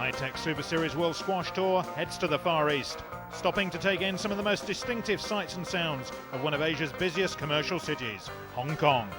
high-tech Super Series World Squash Tour heads to the Far East, stopping to take in some of the most distinctive sights and sounds of one of Asia's busiest commercial cities, Hong Kong.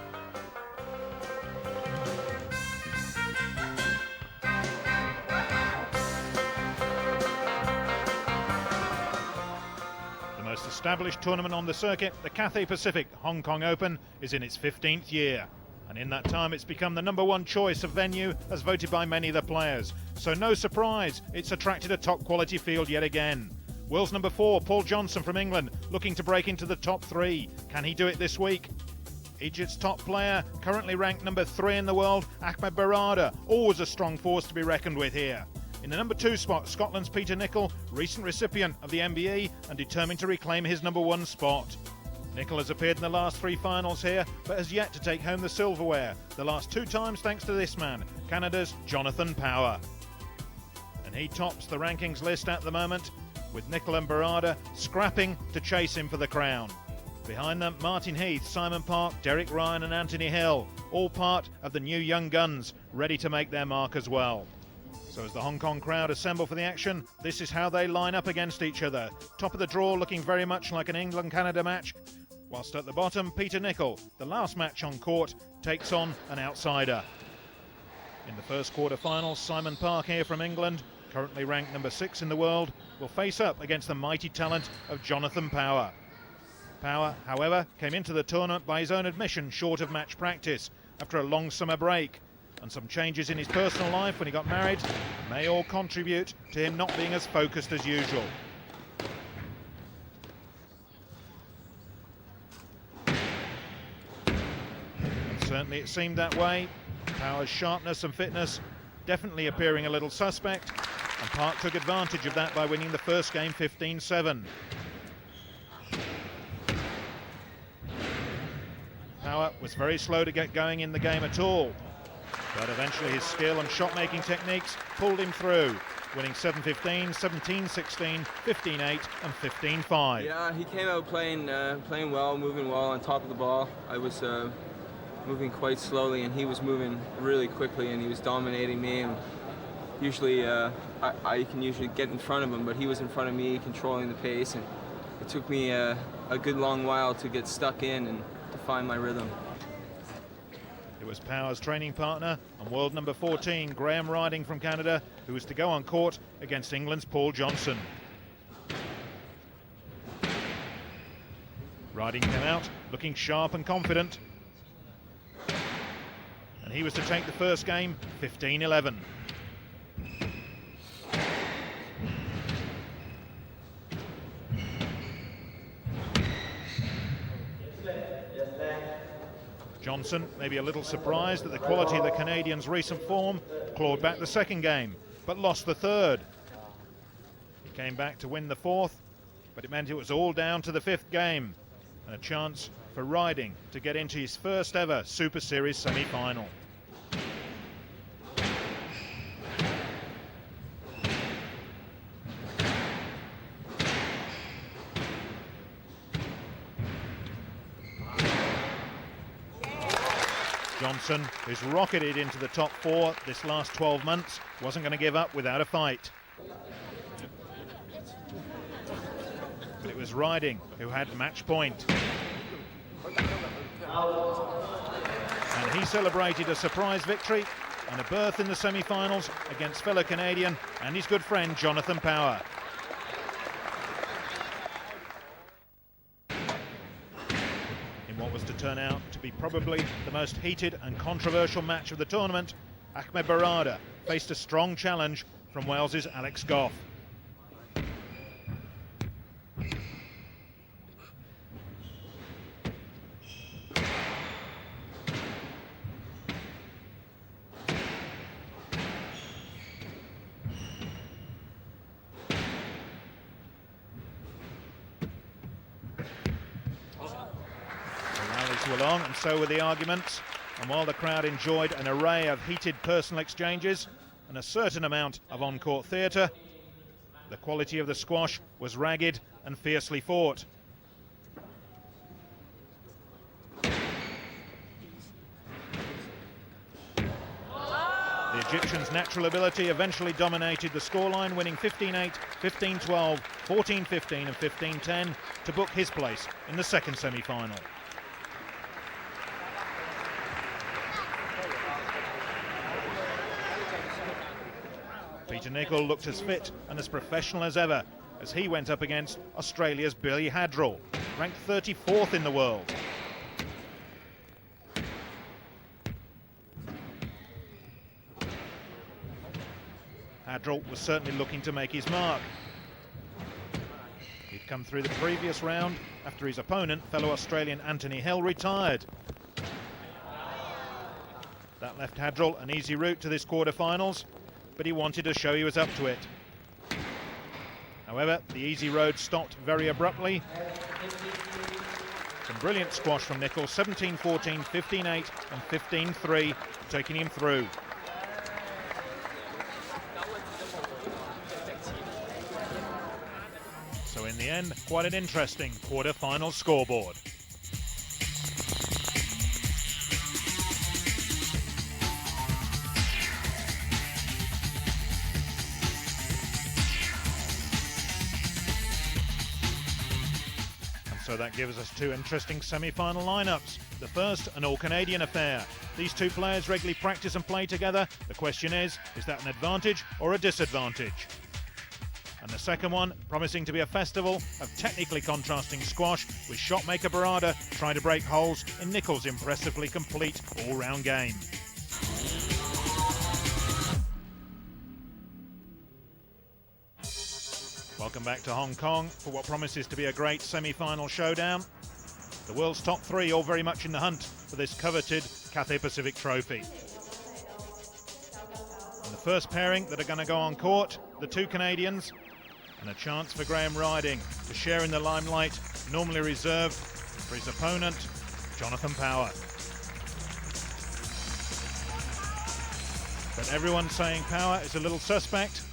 The most established tournament on the circuit, the Cathay Pacific Hong Kong Open, is in its 15th year. And in that time it's become the #1 choice of venue as voted by many of the players. So no surprise, it's attracted a top quality field yet again. World's #4, Paul Johnson from England, looking to break into the top 3. Can he do it this week? Egypt's top player, currently ranked #3 in the world, Ahmed Barada, always a strong force to be reckoned with here. In the #2 spot, Scotland's Peter Nicol, recent recipient of the MBE and determined to reclaim his #1 spot. Nicol has appeared in the last 3 finals here, but has yet to take home the silverware, the last 2 times thanks to this man, Canada's Jonathon Power. And he tops the rankings list at the moment, with Nicol and Barada scrapping to chase him for the crown. Behind them, Martin Heath, Simon Park, Derek Ryan and Anthony Hill, all part of the new young guns, ready to make their mark as well. So as the Hong Kong crowd assemble for the action, this is how they line up against each other. Top of the draw looking very much like an England-Canada match, whilst at the bottom, Peter Nicol, the last match on court, takes on an outsider. In the first quarter-finals, Simon Park here from England, currently ranked #6 in the world, will face up against the mighty talent of Jonathon Power. Power, however, came into the tournament by his own admission short of match practice after a long summer break, and some changes in his personal life when he got married may all contribute to him not being as focused as usual. And certainly it seemed that way. Power's sharpness and fitness definitely appearing a little suspect, and Park took advantage of that by winning the first game 15-7. Power was very slow to get going in the game at all, but eventually his skill and shot-making techniques pulled him through, winning 7-15, 17-16, 15-8 and 15-5. Yeah, he came out playing well, moving well on top of the ball. I was moving quite slowly and he was moving really quickly and he was dominating me. And usually I can usually get in front of him, but he was in front of me controlling the pace, and it took me a good long while to get stuck in and to find my rhythm. It was Power's training partner and world #14, Graham Riding from Canada, who was to go on court against England's Paul Johnson. Riding came out looking sharp and confident, and he was to take the first game 15-11. Johnson may be a little surprised at the quality of the Canadian's recent form, clawed back the second game, but lost the third. He came back to win the fourth, but it meant it was all down to the 5th game, and a chance for Riding to get into his first ever Super Series semi-final. Johnson, who's rocketed into the top 4 this last 12 months, wasn't going to give up without a fight. But it was Riding who had match point. And he celebrated a surprise victory and a berth in the semi-finals against fellow Canadian and his good friend Jonathon Power. What was to turn out to be probably the most heated and controversial match of the tournament, Ahmed Barada faced a strong challenge from Wales's Alex Goff. Along, and so were the arguments, and while the crowd enjoyed an array of heated personal exchanges and a certain amount of on-court theatre, the quality of the squash was ragged and fiercely fought. The Egyptian's natural ability eventually dominated the scoreline, winning 15-8, 15-12, 14-15 and 15-10 to book his place in the second semi-final. Peter Nicol looked as fit and as professional as ever as he went up against Australia's Billy Hadrill, ranked 34th in the world. Hadrill was certainly looking to make his mark. He'd come through the previous round after his opponent, fellow Australian Anthony Hill, retired. That left Hadrill an easy route to this quarter-finals, but he wanted to show he was up to it. However, the easy road stopped very abruptly. Some brilliant squash from Nicol, 17-14, 15-8 and 15-3, taking him through. So in the end, quite an interesting quarter-final scoreboard. So that gives us two interesting semi-final lineups. The first, an all-Canadian affair. These two players regularly practice and play together. The question is that an advantage or a disadvantage? And the second one, promising to be a festival of technically contrasting squash, with shotmaker Barada trying to break holes in Nicol's impressively complete all-round game. Welcome back to Hong Kong for what promises to be a great semi-final showdown. The world's top three all very much in the hunt for this coveted Cathay Pacific trophy. And the first pairing that are going to go on court, the two Canadians, and a chance for Graham Riding to share in the limelight normally reserved for his opponent, Jonathon Power. But everyone's saying Power is a little suspect,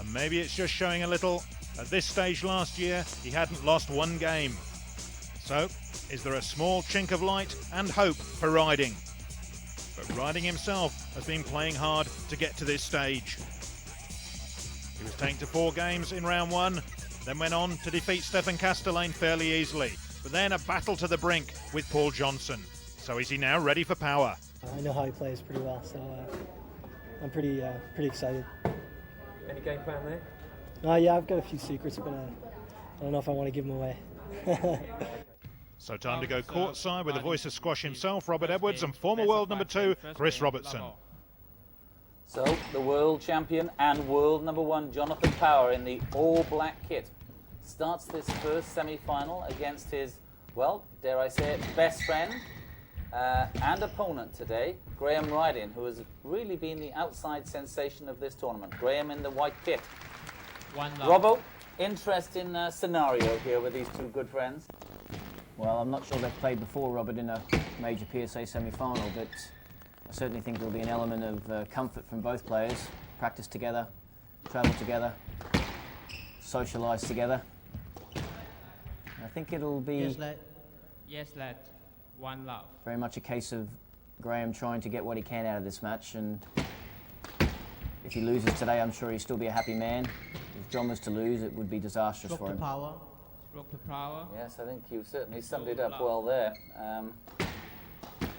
and maybe it's just showing a little. At this stage last year, he hadn't lost one game. So, is there a small chink of light and hope for Riding? But Riding himself has been playing hard to get to this stage. He was taken to 4 games in round 1, then went on to defeat Stefan Castellane fairly easily. But then a battle to the brink with Paul Johnson. So is he now ready for Power? I know how he plays pretty well, so I'm pretty excited. Any game plan there? Yeah, I've got a few secrets, but I don't know if I want to give them away. So time to go courtside with the voice of squash himself, Robert Edwards, and former world number 2, Chris Robertson. So, the world champion and world number 1, Jonathon Power, in the all-black kit, starts this first semi-final against his, well, dare I say it, best friend and opponent today, Graham Riding, who has really been the outside sensation of this tournament. Graham in the white kit. Robbo, interesting scenario here with these two good friends. Well, I'm not sure they've played before, Robert, in a major PSA semi-final, but I certainly think there'll be an element of comfort from both players. Practice together, travel together, socialise together. I think it'll be Yes, lad. One love. very much a case of Graham trying to get what he can out of this match, and if he loses today, I'm sure he'll still be a happy man. If John was to lose, it would be disastrous for him. Stroke to power. Yes, I think you certainly summed it up well there.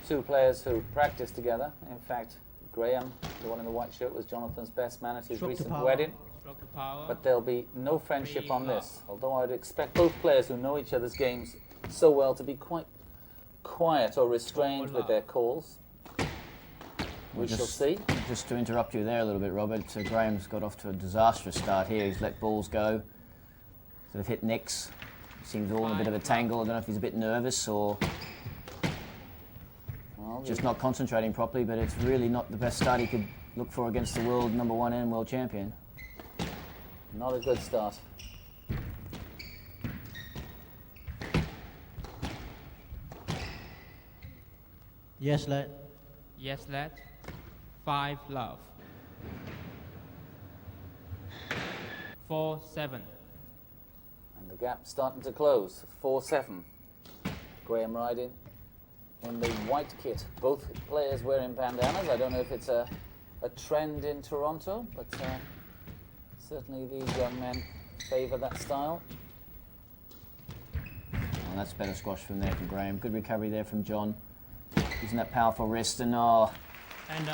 Two players who practice together. In fact, Graham, the one in the white shirt, was Jonathon's best man at his recent wedding. Stroke to power. But there'll be no friendship on this, although I'd expect both players who know each other's games so well to be quite quiet or restrained with their calls. We shall see. Just to interrupt you there a little bit, Robert, Graham's got off to a disastrous start here. He's let balls go, sort of hit nicks. Seems all in a bit of a tangle. I don't know if he's a bit nervous or just not concentrating properly, but it's really not the best start he could look for against the world number 1 and world champion. Not a good start. Yes, lad. Yes, lad. 5 love. 4-7. And the gap starting to close. 4-7. Graham Riding in the white kit. Both players wearing bandanas. I don't know if it's a a trend in Toronto, but certainly these young men favour that style. Well, that's better squash from there from Graham. Good recovery there from John. Using that powerful wrist, and And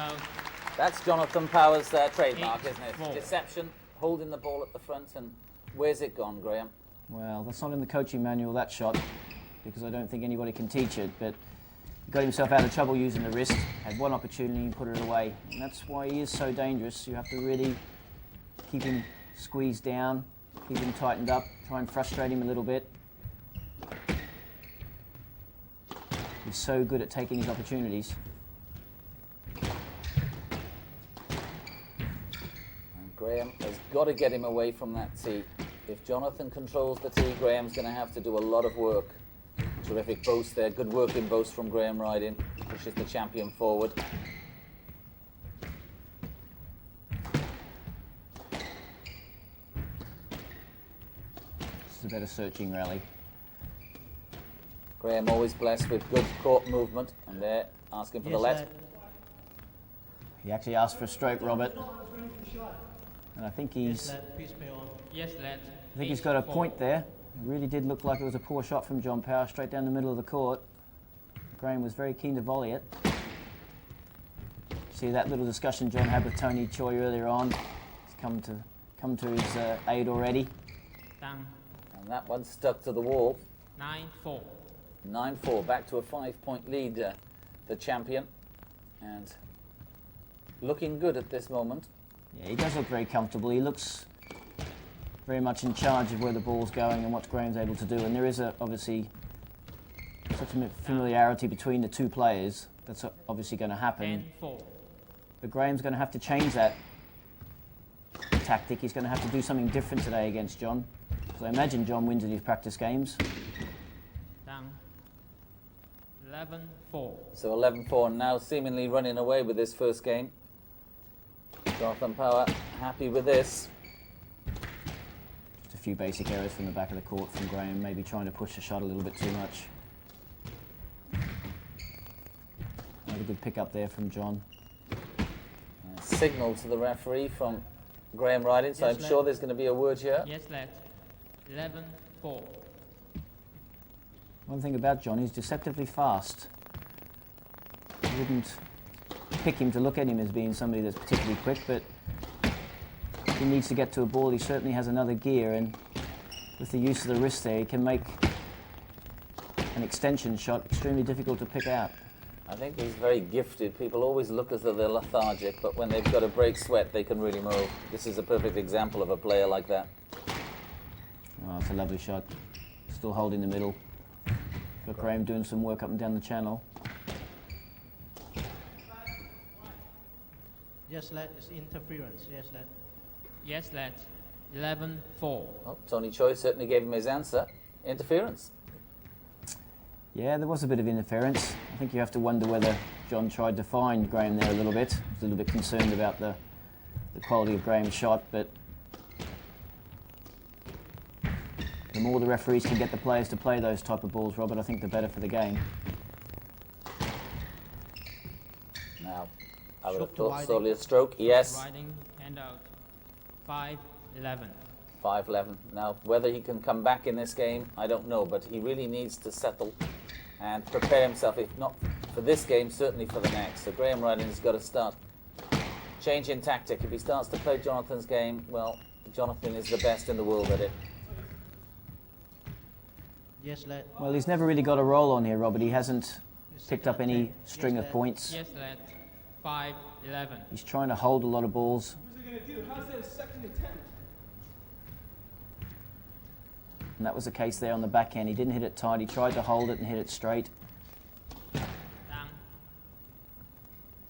that's Jonathon Power's trademark, 8, isn't it? 4. Deception, holding the ball at the front, and where's it gone, Graham? well, that's not in the coaching manual, that shot, because I don't think anybody can teach it, but he got himself out of trouble using the wrist, had one opportunity and put it away. And that's why he is so dangerous. You have to really keep him squeezed down, keep him tightened up, try and frustrate him a little bit. He's so good at taking his opportunities. And Graham has got to get him away from that tee. If Jonathon controls the tee, Graham's going to have to do a lot of work. Terrific boast there, good working boast from Graham Ryding. Pushes the champion forward. This is a better searching rally. Graham always blessed with good court movement, and there asking for the let. He actually asked for a stroke, Robert. And I think he's Yes, lad. I think he's got a point there. It really did look like it was a poor shot from John Power, straight down the middle of the court. Graham was very keen to volley it. See that little discussion John had with Tony Choi earlier on. He's come to his aid already. Down. And that one stuck to the wall. 9-4. 9-4, back to a 5-point lead, the champion. And looking good at this moment. Yeah, he does look very comfortable. He looks very much in charge of where the ball's going and what Graham's able to do. And there is obviously such a familiarity between the two players. That's obviously going to happen. 10-4. But Graham's going to have to change that tactic. He's going to have to do something different today against John. So I imagine John wins in his practice games. Down. 11-4. So 11-4, now seemingly running away with this first game. Jonathon Power happy with this. Just a few basic errors from the back of the court from Graham, maybe trying to push the shot a little bit too much. Another good pick up there from John. Signal to the referee from Graham Ryding, so Yes, I'm lad. sure there's going to be a word here. Yes, lad. 11-4. One thing about John, he's deceptively fast. You wouldn't pick him to look at him as being somebody that's particularly quick, but if he needs to get to a ball, he certainly has another gear, and with the use of the wrist there, he can make an extension shot extremely difficult to pick out. I think he's very gifted. People always look as though they're lethargic, but when they've got to break sweat, they can really move. This is a perfect example of a player like that. Oh, it's a lovely shot. Still holding the middle. Got Graham doing some work up and down the channel. Yes, lad, it's interference. Yes, lad. Yes, lad. 11-4. Well, Tony Choi certainly gave him his answer. Interference. Yeah, there was a bit of interference. I think you have to wonder whether John tried to find Graham there a little bit. He was a little bit concerned about the quality of Graham's shot, but the more the referees can get the players to play those type of balls, Robert, I think the better for the game. Now, I would have Stroke to thought Ryding. solely a stroke. Yes, Riding, hand out. 5-11. 5-11. Now, whether he can come back in this game, I don't know, but he really needs to settle and prepare himself, if not for this game, certainly for the next. So Graham Ryding has got to start changing tactic. If he starts to play Jonathon's game, well, Jonathon is the best in the world at it. Yes, lad. Well, he's never really got a roll on here, Robert. He hasn't picked up any string of points. Yes, lad. 5-11. He's trying to hold a lot of balls. And that was the case there on the backhand. He didn't hit it tight. He tried to hold it and hit it straight. Down.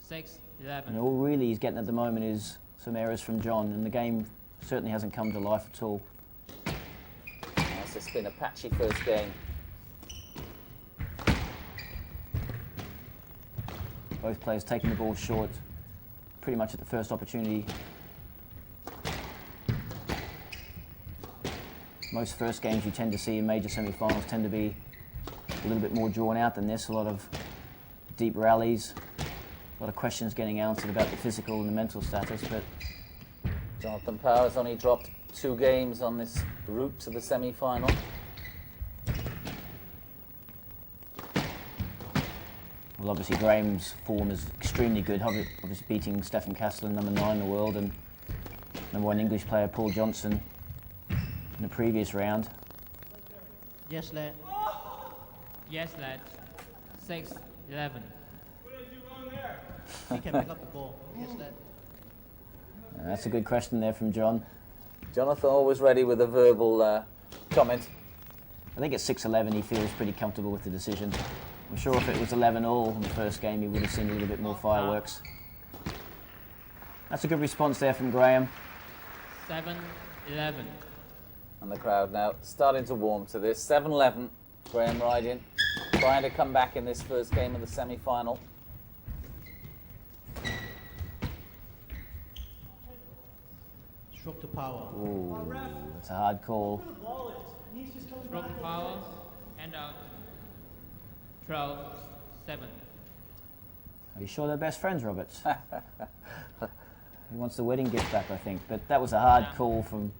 6-11. And all really he's getting at the moment is some errors from John, and the game certainly hasn't come to life at all. It's just been a patchy first game. Both players taking the ball short pretty much at the first opportunity. Most first games you tend to see in major semi-finals tend to be a little bit more drawn out than this. A lot of deep rallies, A lot of questions getting answered about the physical and the mental status, but Jonathon Power has only dropped 2 games on this route to the semi-final. well, obviously Graham's form is extremely good, obviously beating Stefan Castellan, number 9 in the world, and number 1 English player Paul Johnson in the previous round. Yes, lad. Yes, lad. 6, 11. He can pick up the ball. Yes, lad. That's a good question there from John. Jonathon always ready with a verbal comment. I think at 6-11 he feels pretty comfortable with the decision. I'm sure if it was 11-all in the first game he would have seen a little bit more fireworks. That's a good response there from Graham. 7, 11. And the crowd now starting to warm to this. 7-11, Graham riding, trying to come back in this first game of the semi-final. Stroke to power. Ooh, that's a hard call. Stroke power. Hand out. 12, 7. Are you sure they're best friends, Roberts? He wants the wedding gift back, I think. But that was a hard call from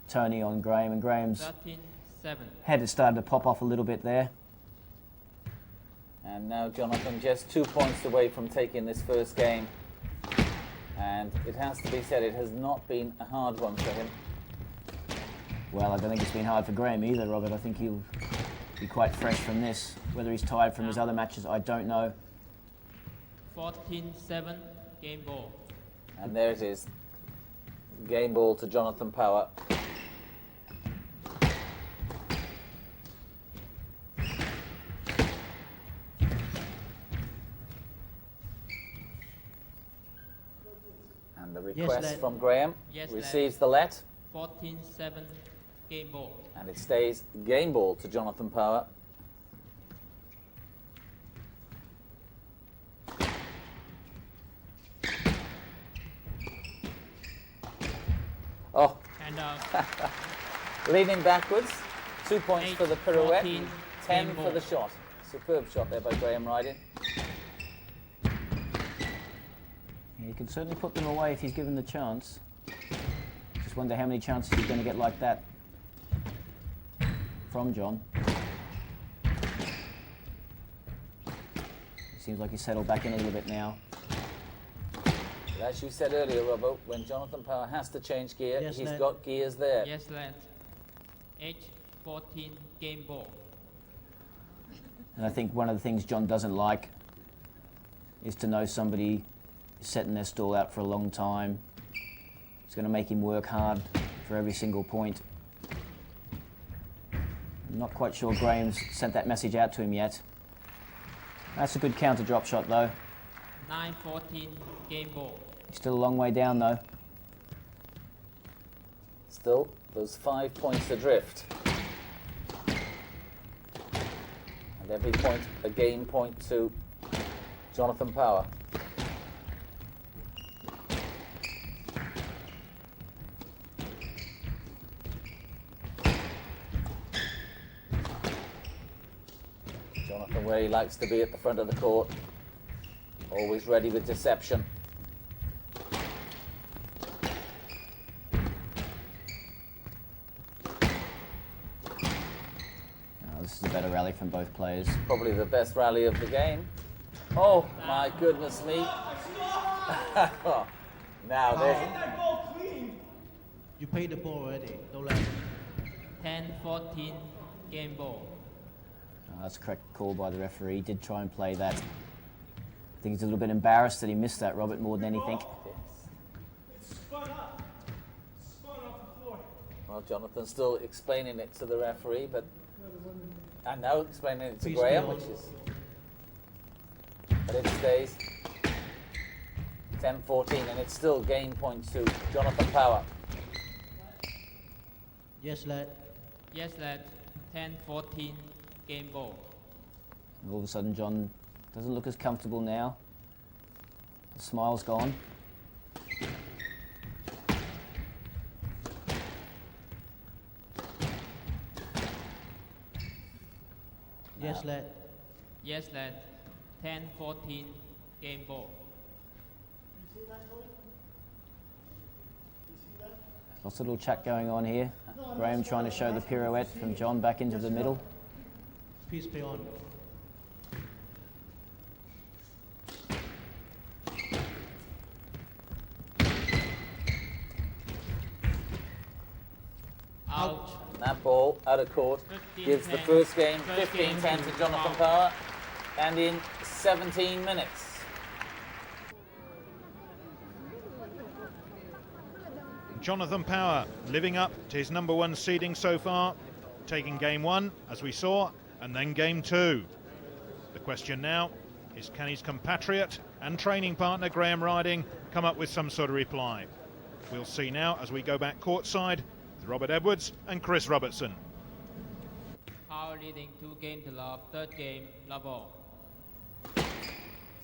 Tony on Graham, and Graham's 13, 7. head had started to pop off a little bit there. And now Jonathon just 2 points away from taking this first game. And it has to be said, it has not been a hard one for him. Well, I don't think it's been hard for Graham either, Robert. I think he'll be quite fresh from this. Whether he's tired from his other matches, I don't know. 14, 7. Game ball. And there it is. Game ball to Jonathon Power. And the request lad. from Graham Yes, receives the let. 14, 7. Game ball. And it stays game ball to Jonathon Power. Oh, Hand out. leaning backwards. 2 points 8, for the pirouette, 14, 10 game for ball. the shot. Superb shot there by Graham Riding. Yeah, he can certainly put them away if he's given the chance. Just wonder how many chances he's going to get like that from John. Seems like he's settled back in a little bit now. But as you said earlier, Robbo, when Jonathon Power has to change gear, Yes, he's lad. got gears there. Yes, lad. 8, 14. Game ball. And I think one of the things John doesn't like is to know somebody is setting their stall out for a long time. It's going to make him work hard for every single point. I'm not quite sure Graham's sent that message out to him yet. That's a good counter drop shot though. 9, 14. Game ball. He's still a long way down though. Still, those 5 points adrift. And every point a game point to Jonathon Power. Jonathon where he likes to be at the front of the court. Always ready with deception. Oh, this is a better rally from both players. Probably the best rally of the game. Oh my goodness me. Now there's... You paid the ball already. Don't let 10, 14. Game ball. Oh, that's a correct call by the referee. He did try and play that. I think he's a little bit embarrassed that he missed that, Robert, more than anything. Well, Jonathon's still explaining it to the referee, but... And now explaining it to Please Graham, go on. which is... But it stays 10-14, and it's still game point to Jonathon Power. Yes, lad. Yes, lad. 10, 14. Game ball. And all of a sudden, John doesn't look as comfortable now. The smile's gone. Yes, lad. Yes, lad. 10, 14. Game ball. Lots of little chat going on here. Graham trying to show the pirouette from John back into the middle. Please play on. Out. And that ball out of court gives the first game 15-10 to Jonathon Power, and in 17 minutes. Jonathon Power living up to his #1 seeding so far, taking game 1 as we saw, and then game 2. The question now is, can his compatriot and training partner Graham Riding come up with some sort of reply? We'll see now as we go back courtside with Robert Edwards and Chris Robertson. Power leading 2 games to love. Third game, love all.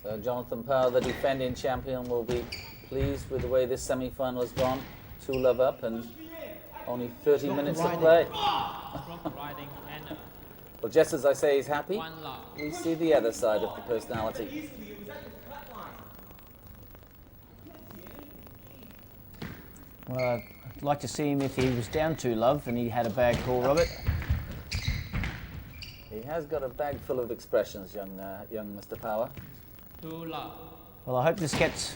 So Jonathon Power, the defending champion, will be pleased with the way this semi-final has gone. 2-love up and only 30 minutes to play. Riding and Well, just as I say he's happy, 1 love. we see the other side of the personality. Well, I'd like to see him if he was down 2-love and he had a bad call, Robert. He has got a bag full of expressions, young Mr. Power. 2 love. Well, I hope this gets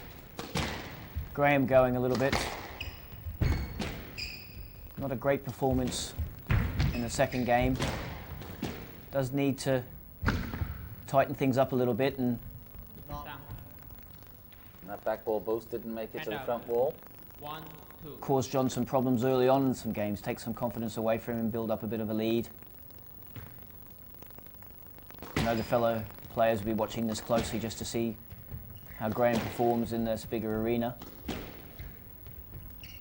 Graham going a little bit. Not a great performance in the second game. Does need to tighten things up a little bit and Down. And that back ball boost didn't make it to the front wall. 1, 2. cause John some problems early on in some games, take some confidence away from him and build up a bit of a lead. I know the fellow players will be watching this closely just to see how Graham performs in this bigger arena.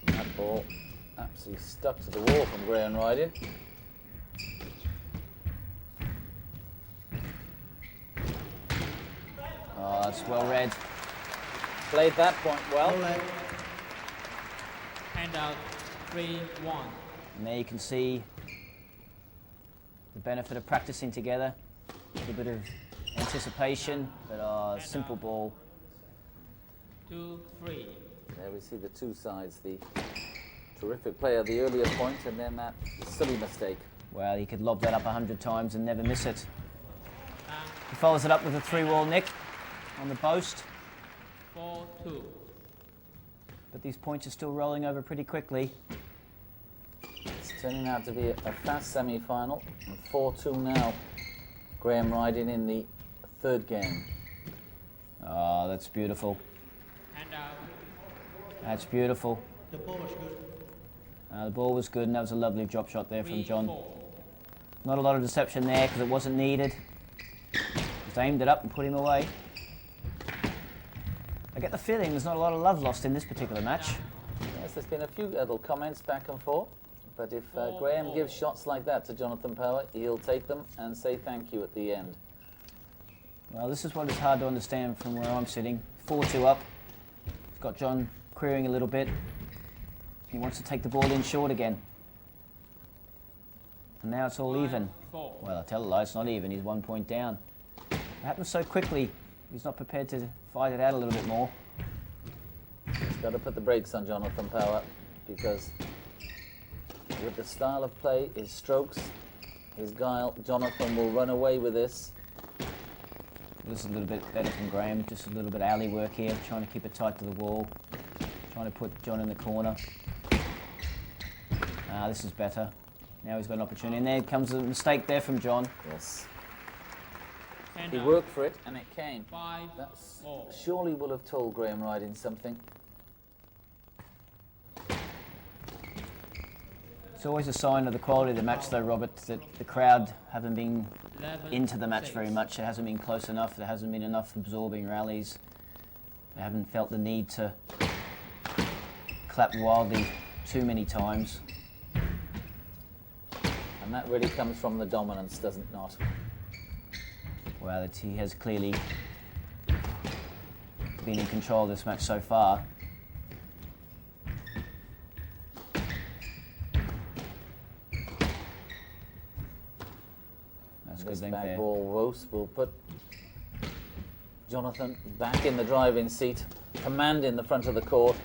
That ball absolutely stuck to the wall from Graham Riding. Oh, that's well read. Played that point well. Hand out 3, 1. And there you can see the benefit of practicing together. A little bit of anticipation, but simple ball. 2, 3. There we see the two sides, the terrific play at the earlier point and then that silly mistake. Well, he could lob that up 100 times and never miss it. And He follows it up with a 3-wall nick on the post. 4, 2. But these points are still rolling over pretty quickly. It's turning out to be a fast semi-final. 4-2 now. Graham Riding in the third game. Oh, that's beautiful. Hand out. That's beautiful. The ball was good. The ball was good, and that was a lovely drop shot there 3, from John. 4. Not a lot of deception there because it wasn't needed. Just aimed it up and put him away. I get the feeling there's not a lot of love lost in this particular match. Yes, there's been a few little comments back and forth. But if Graham gives shots like that to Jonathon Power, he'll take them and say thank you at the end. Well, this is what is hard to understand from where I'm sitting. 4-2 up. It's got John querying a little bit. He wants to take the ball in short again. And now it's all even. 4. Well, I tell a lie, it's not even. He's 1 point down. It happens so quickly. He's not prepared to fight it out a little bit more. He's got to put the brakes on Jonathon Power because with the style of play, his strokes, his guile, Jonathon will run away with this. This is a little bit better from Graham. Just a little bit of alley work here, trying to keep it tight to the wall. Trying to put John in the corner. This is better. Now he's got an opportunity. And there comes a mistake there from John. Yes. Hand He out. worked for it and it came. 5, That 4. surely will have told Graham Riding something. It's always a sign of the quality of the match, though, Robert, that the crowd haven't been 11, into the match 6. very much. It hasn't been close enough. There hasn't been enough absorbing rallies. They haven't felt the need to clap wildly too many times. And that really comes from the dominance, doesn't it not? Well, he has clearly been in control of this match so far. That's a good This thing back there. ball roast will put Jonathon back in the driving seat. commanding the front of the court.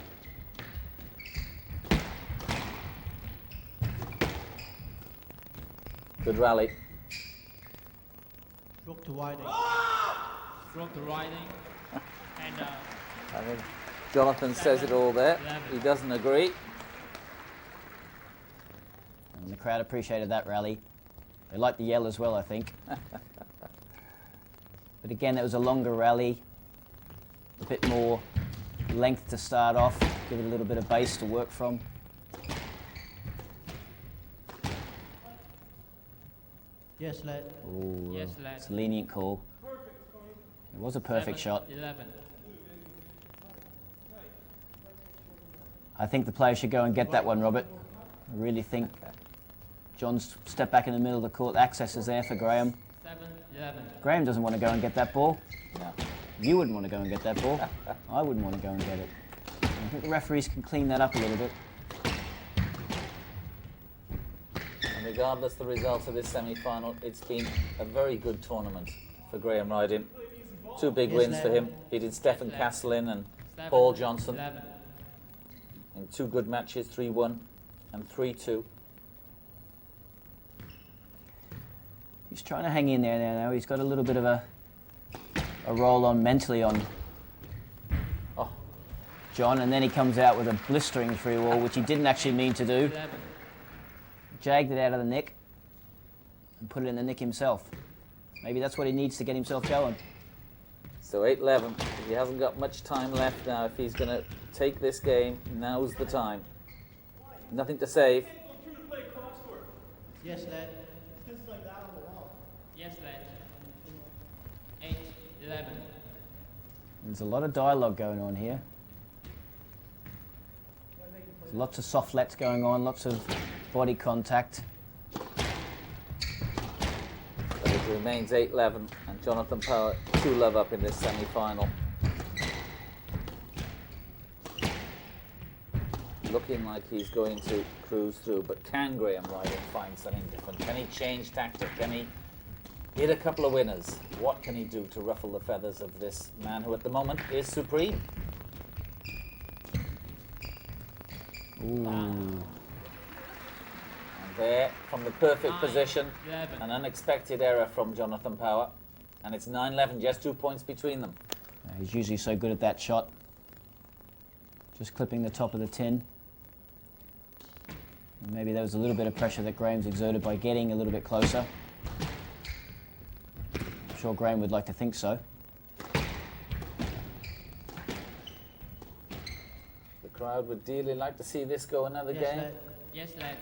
Good rally. Stroke to widening. Stroke to riding. And I think Jonathon says it all there. He doesn't agree. And the crowd appreciated that rally. They liked the yell as well, I think. But again, it was a longer rally. A bit more length to start off. Give it a little bit of base to work from. Yes, lad. Ooh, Yes, lad. it's a lenient call. It was a perfect shot. 11. I think the player should go and get that one, Robert. I really think John's stepped back in the middle of the court. Access is there for Graham. 7-11. Graham doesn't want to go and get that ball. No. You wouldn't want to go and get that ball. I wouldn't want to go and get it. I think the referees can clean that up a little bit. And regardless of the results of this semi-final, it's been a very good tournament for Graham Rydin. 2 big wins for him, beating Stephen Castlin and Paul Johnson 11. in 2 good matches, 3-1 and 3-2. He's trying to hang in there now. He's got a little bit of a roll on mentally on John, and then he comes out with a blistering 3-wall, which he didn't actually mean to do. 11. Jagged it out of the nick and put it in the nick himself. Maybe that's what he needs to get himself going. So 8-11. He hasn't got much time left now. If he's going to take this game, now's the time. Nothing to save. Yes, lad. Yes, lad. 8-11. There's a lot of dialogue going on here. There's lots of soft lets going on, lots of body contact. But it remains 8-11, and Jonathon Power 2-love up in this semi-final. Looking like he's going to cruise through, but can Graham Rydin find something different? Can he change tactic? Can he get a couple of winners? What can he do to ruffle the feathers of this man who at the moment is supreme? Ooh. And there, from the perfect 9, position, 11. an unexpected error from Jonathon Power. And it's 9-11, just 2 points between them. He's usually so good at that shot. Just clipping the top of the tin. And maybe there was a little bit of pressure that Graham's exerted by getting a little bit closer. I'm sure Graham would like to think so. The crowd would dearly like to see this go another Yes, game. lad. Yes, lad.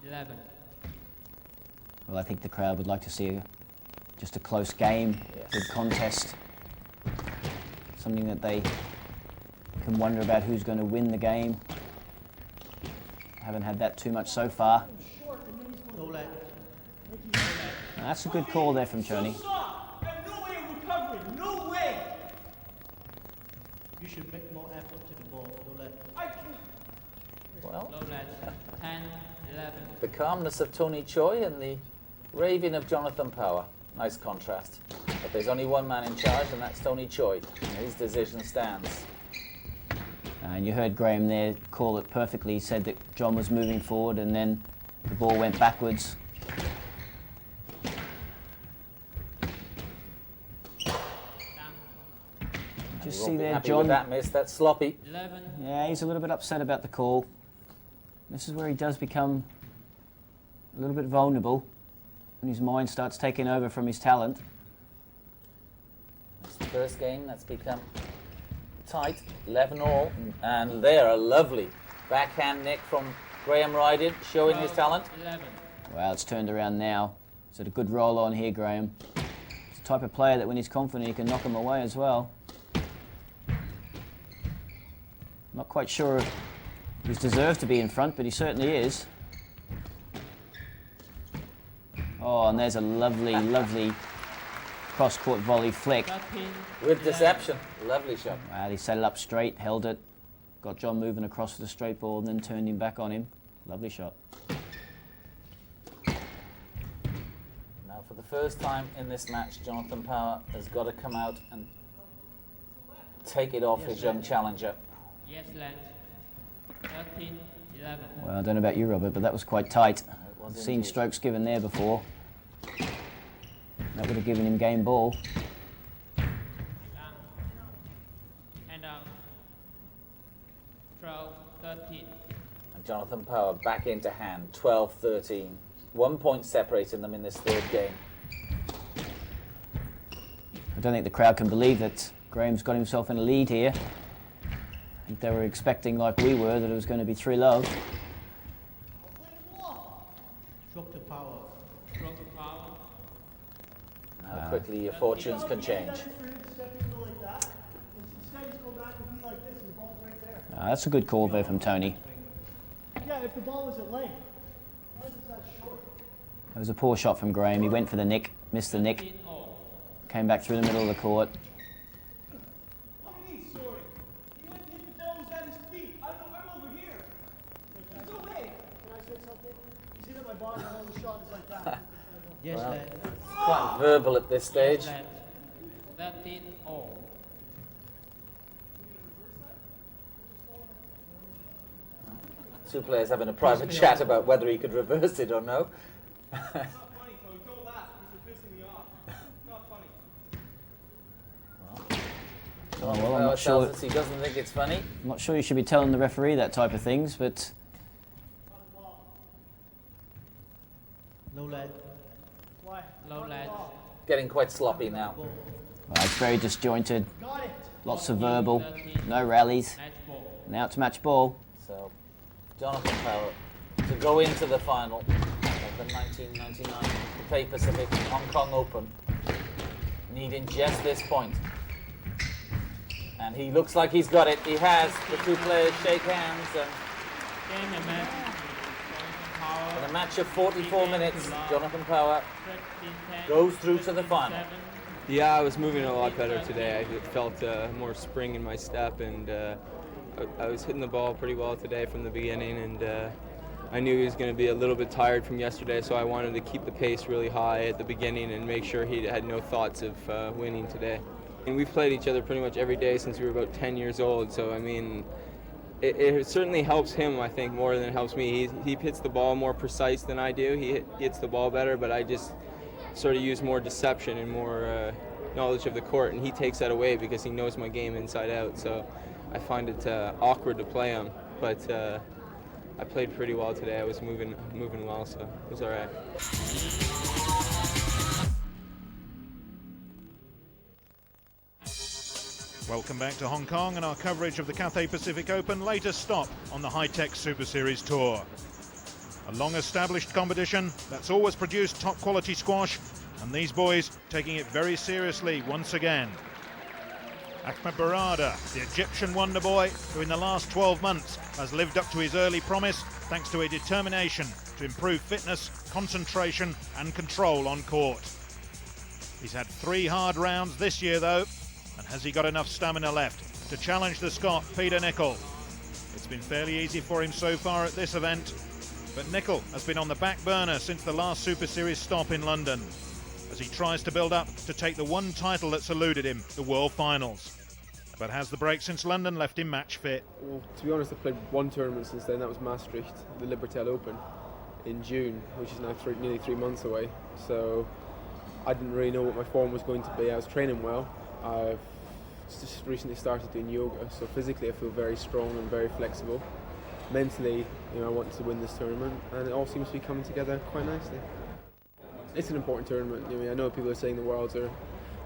9-11. Well, I think the crowd would like to see just a close game, Yes. good contest. Something that they can wonder about who's going to win the game. Haven't had that too much so far. No, lad. Now, that's a good call there from Choney. You should make more effort to the ball. No, lad. Well, Low, lad. 10-11. the calmness of Tony Choi and the raving of Jonathon Power. Nice contrast. But there's only one man in charge, and that's Tony Choi. And his decision stands. And you heard Graham there call it perfectly. He said that John was moving forward and then the ball went backwards. Down. Just He won't see be there, happy John. with that miss. That's sloppy. 11. Yeah, he's a little bit upset about the call. This is where he does become a little bit vulnerable when his mind starts taking over from his talent. It's the first game that's become tight, 11-all, and there a lovely backhand nick from Graham Rydin, showing his talent. 11. Well, it's turned around now. Is it a good roll on here, Graham? He's the type of player that when he's confident he can knock him away as well. Not quite sure if he's deserved to be in front, but he certainly is. Oh, and there's a lovely, lovely cross-court volley flick. 13. With deception. Lovely shot. Wow, he set it up straight, held it, got John moving across the straight ball, and then turned him back on him. Lovely shot. Now, for the first time in this match, Jonathon Power has got to come out and take it off his young challenger. Yes, land. 13, 11. Well, I don't know about you, Robert, but that was quite tight. was I've seen indeed. strokes given there before. That would have given him game ball. And out. 12, 13. And Jonathon Power back into hand, 12-13. 1 point separating them in this third game. I don't think the crowd can believe that Graham's got himself in a lead here. I think they were expecting, like we were, that it was going to be 3-love. Stroke to power. Stroke to power. How quickly your fortunes can change. That's a good call there from Tony. Yeah, if the ball was at length. Why is it that short? That was a poor shot from Graham. He went for the nick, missed the nick, 13, all. came back through the middle of the court. What do you mean, sorry? He went to hit the ball, was at his feet. I'm over here. There's no way. Can I say something? You see that my body and all the shot is like that. Yes, Well, lad. it's quite verbal at this stage. Yes, land. 13, all. Two players having a private chat about whether he could reverse it or no. Not funny, Tony. Don't laugh because you're pissing me off. Not funny. Oh, well, I'm Power not tells sure. us he doesn't think it's funny. I'm not sure you should be telling the referee that type of things, but No, lad. Why? Low, lad. Getting quite sloppy now. well, it's very disjointed. Got it. Lots of verbal, no rallies. Match ball. Now it's match ball. So, Jonathon Power to go into the final of the 1999 Cathay Pacific Hong Kong Open, needing just this point. And he looks like he's got it. He has. The two players shake hands, and Game and match. Power. in a match of 44 minutes, Jonathon Power 13, 10, goes through to the final. 7. Yeah, I was moving a lot better today. I felt more spring in my step, and I was hitting the ball pretty well today from the beginning, and I knew he was going to be a little bit tired from yesterday, so I wanted to keep the pace really high at the beginning and make sure he had no thoughts of winning today. And we've played each other pretty much every day since we were about 10 years old, so I mean, it certainly helps him, I think, more than it helps me. He hits the ball more precise than I do. He hits the ball better, but I just sort of use more deception and more knowledge of the court, and he takes that away because he knows my game inside out. So I find it awkward to play him, but I played pretty well today. I was moving well, so it was all right. Welcome back to Hong Kong and our coverage of the Cathay Pacific Open, latest stop on the high-tech Super Series Tour. A long-established competition that's always produced top-quality squash, and these boys taking it very seriously once again. Ahmed Barada, the Egyptian wonder boy, who in the last 12 months has lived up to his early promise thanks to a determination to improve fitness, concentration and control on court. He's had 3 hard rounds this year though, and has he got enough stamina left to challenge the Scot Peter Nicol? It's been fairly easy for him so far at this event, but Nicol has been on the back burner since the last Super Series stop in London, as he tries to build up to take the one title that's eluded him, the World Finals. But has the break since London left him match fit? Well, to be honest, I've played one tournament since then. That was Maastricht, the Libertel Open, in June, which is now nearly 3 months away. So I didn't really know what my form was going to be. I was training well. I've just recently started doing yoga, so physically I feel very strong and very flexible. Mentally, I want to win this tournament, and it all seems to be coming together quite nicely. It's an important tournament. I know people are saying the Worlds are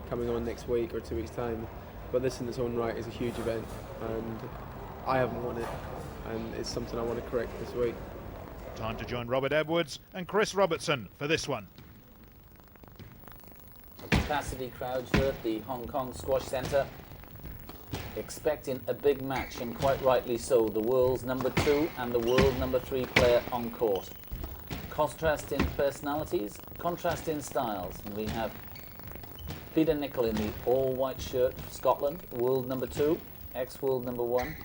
coming on next week or 2 weeks' time, but this in its own right is a huge event, and I haven't won it, and it's something I want to correct this week. Time to join Robert Edwards and Chris Robertson for this one. Capacity crowds here at the Hong Kong Squash Centre, expecting a big match, and quite rightly so. The world's number 2 and the world number 3 player on court. Contrast in personalities, contrast in styles. And we have Peter Nicol in the all-white shirt, Scotland, world number 2, ex-world number 1.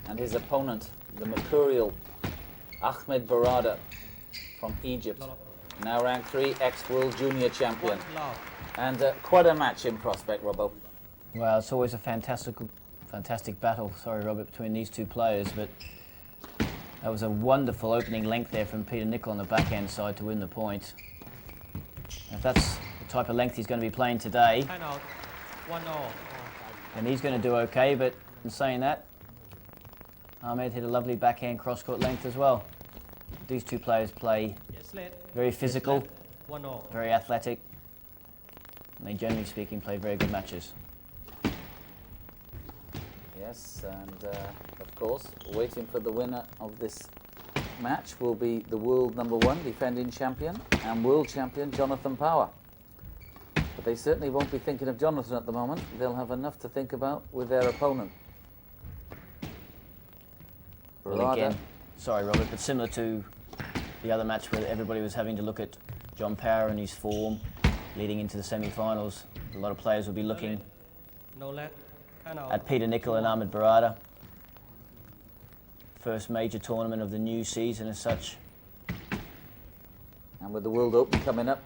And his opponent, the mercurial Ahmed Barada from Egypt, now ranked 3, ex-world junior champion. And quite a match in prospect, Robbo. Well, it's always a fantastic battle, sorry Robert, between these two players, but that was a wonderful opening length there from Peter Nicol on the backhand side to win the point. If that's the type of length he's going to be playing today, Time out. 1-all. then he's going to do okay, but in saying that, Ahmed hit a lovely backhand cross-court length as well. These two players play Yes, led. very physical, 1-all. very athletic, and they generally speaking play very good matches. Yes, and of course, waiting for the winner of this match will be the world #1 defending champion and world champion Jonathon Power. But they certainly won't be thinking of Jonathon at the moment. They'll have enough to think about with their opponent. Well, again, sorry Robert, but similar to the other match where everybody was having to look at John Power and his form leading into the semi-finals, a lot of players will be looking No let. Time out. at Peter Nicol and Ahmed Barada. First major tournament of the new season as such. And with the World Open coming up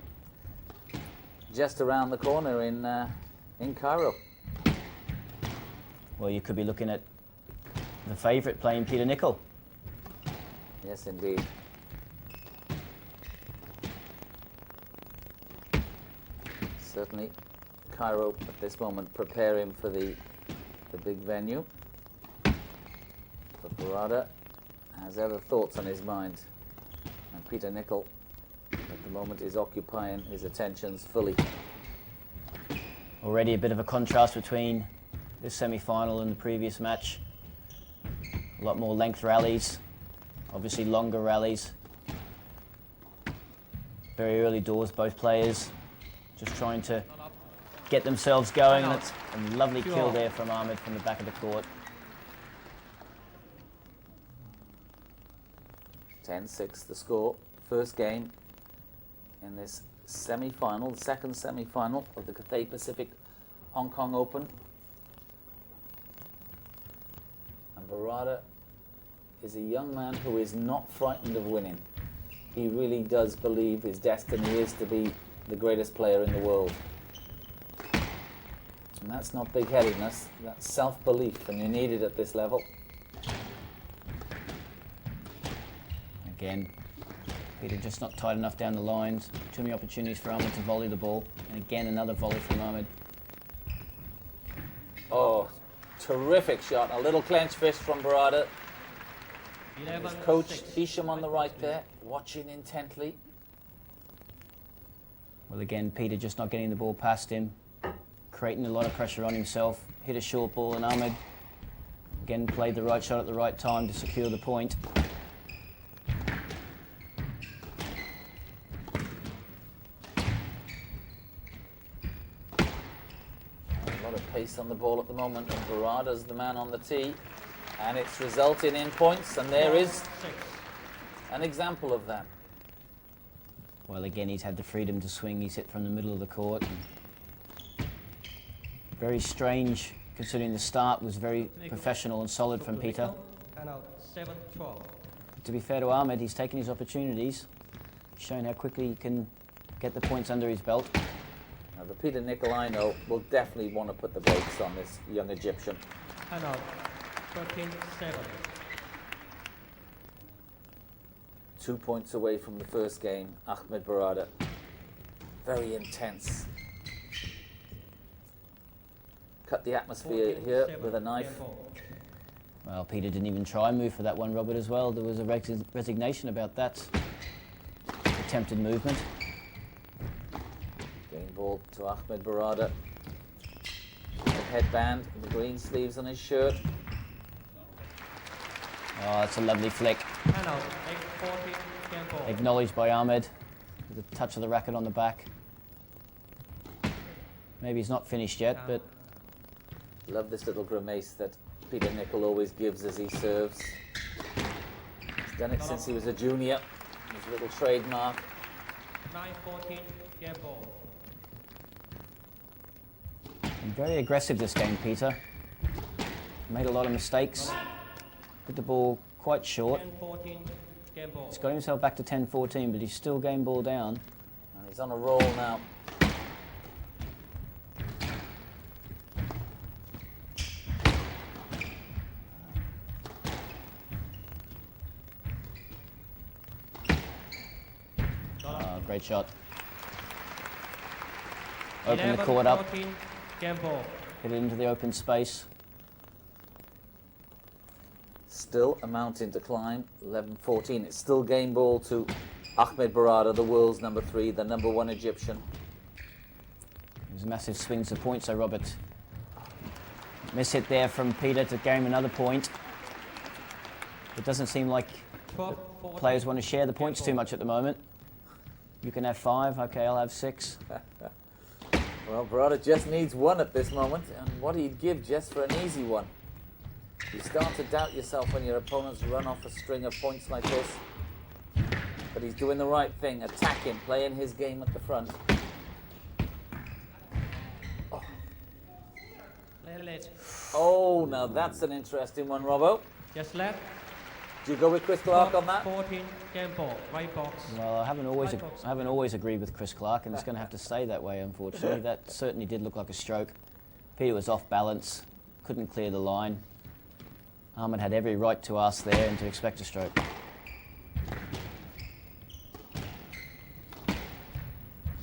just around the corner in Cairo. Well, you could be looking at the favourite playing Peter Nicol. Yes, indeed. Certainly, Cairo at this moment preparing for the big venue. But Barada has other thoughts on his mind, and Peter Nicol at the moment is occupying his attentions fully. Already a bit of a contrast between this semi-final and the previous match. A lot more length rallies, obviously longer rallies. Very early doors, both players just trying to get themselves going. That's a lovely kill there from Ahmed from the back of the court. 10-6 the score. First game in this semi-final, the second semi-final of the Cathay Pacific Hong Kong Open. And Barada is a young man who is not frightened of winning. He really does believe his destiny is to be the greatest player in the world. And that's not big-headedness, that's self-belief, and you need it at this level. Again, Peter just not tight enough down the lines. Too many opportunities for Ahmed to volley the ball. And again, another volley from Ahmed. Oh, terrific shot. A little clench fist from Barada. His coach, Hisham, on the right there, watching intently. Well, again, Peter just not getting the ball past him, creating a lot of pressure on himself. Hit a short ball, and Ahmed again played the right shot at the right time to secure the point. A lot of pace on the ball at the moment, and Barada's the man on the tee, and it's resulting in points, and there is an example of that. Well, again, he's had the freedom to swing. He's hit from the middle of the court. Very strange, considering the start was very professional and solid from Peter. Time out. 7-12. To be fair to Ahmed, he's taken his opportunities, shown how quickly he can get the points under his belt. Now, the Peter Nicol I know will definitely want to put the brakes on this young Egyptian. Time out. 13-7. 2 points away from the first game, Ahmed Barada. Very intense. Cut the atmosphere here with a knife. Well, Peter didn't even try and move for that one, Robert, as well. There was a resignation about that attempted movement. Game ball to Ahmed Barada. The headband, the green sleeves on his shirt. Oh, that's a lovely flick. Time out. 8-14. Game ball. Acknowledged by Ahmed with a touch of the racket on the back. Maybe he's not finished yet, but Love this little grimace that Peter Nicol always gives as he serves. He's done it since he was a junior. His little trademark. 9-14. Game ball. and very aggressive this game, Peter. Made a lot of mistakes. Put the ball quite short. 10-14. Game ball. He's got himself back to 10-14, but he's still game ball down. And he's on a roll now. Great shot. Open the 11, court up, 14, game ball. hit it into the open space. Still a mountain to climb, 11-14. It's still game ball to Ahmed Barada, the world's number 3, the number 1 Egyptian. There's massive swings of points, so Robert. Miss hit there from Peter to gain another point. It doesn't seem like 12, 14. players want to share the points too much at the moment. You can have 5, okay, I'll have 6. Well, Barada just needs 1 at this moment, and what he'd give just for an easy one. You start to doubt yourself when your opponents run off a string of points like this. But he's doing the right thing, attacking, playing his game at the front. Late. Oh, now that's an interesting one, Robbo. Just left. Do you go with Chris Clark on that? 14, game ball. Right box. Well, I haven't always agreed with Chris Clark, and it's going to have to stay that way, unfortunately. That certainly did look like a stroke. Peter was off balance, couldn't clear the line. Ahmed had every right to ask there and to expect a stroke.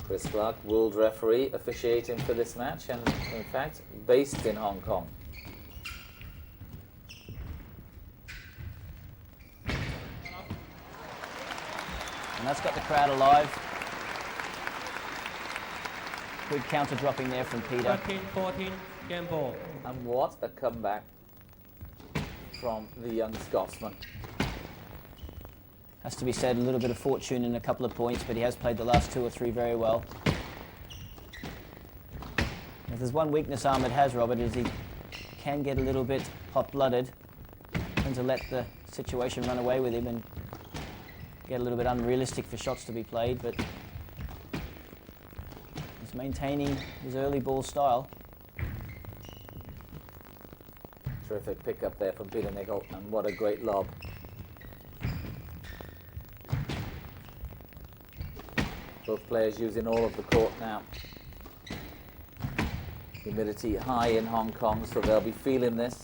Chris Clark, world referee, officiating for this match, and in fact, based in Hong Kong. And that's got the crowd alive. Good counter dropping there from Peter. 13, 14, game ball. And what a comeback from the young Scotsman. Has to be said, a little bit of fortune in a couple of points, but he has played the last 2 or 3 very well. If there's one weakness Ahmed has, Robert, is he can get a little bit hot-blooded. Tends to let the situation run away with him and get a little bit unrealistic for shots to be played, but he's maintaining his early ball style. Terrific pick up there from Peter Nicol, and what a great lob. Both players using all of the court now. Humidity high in Hong Kong, so they'll be feeling this.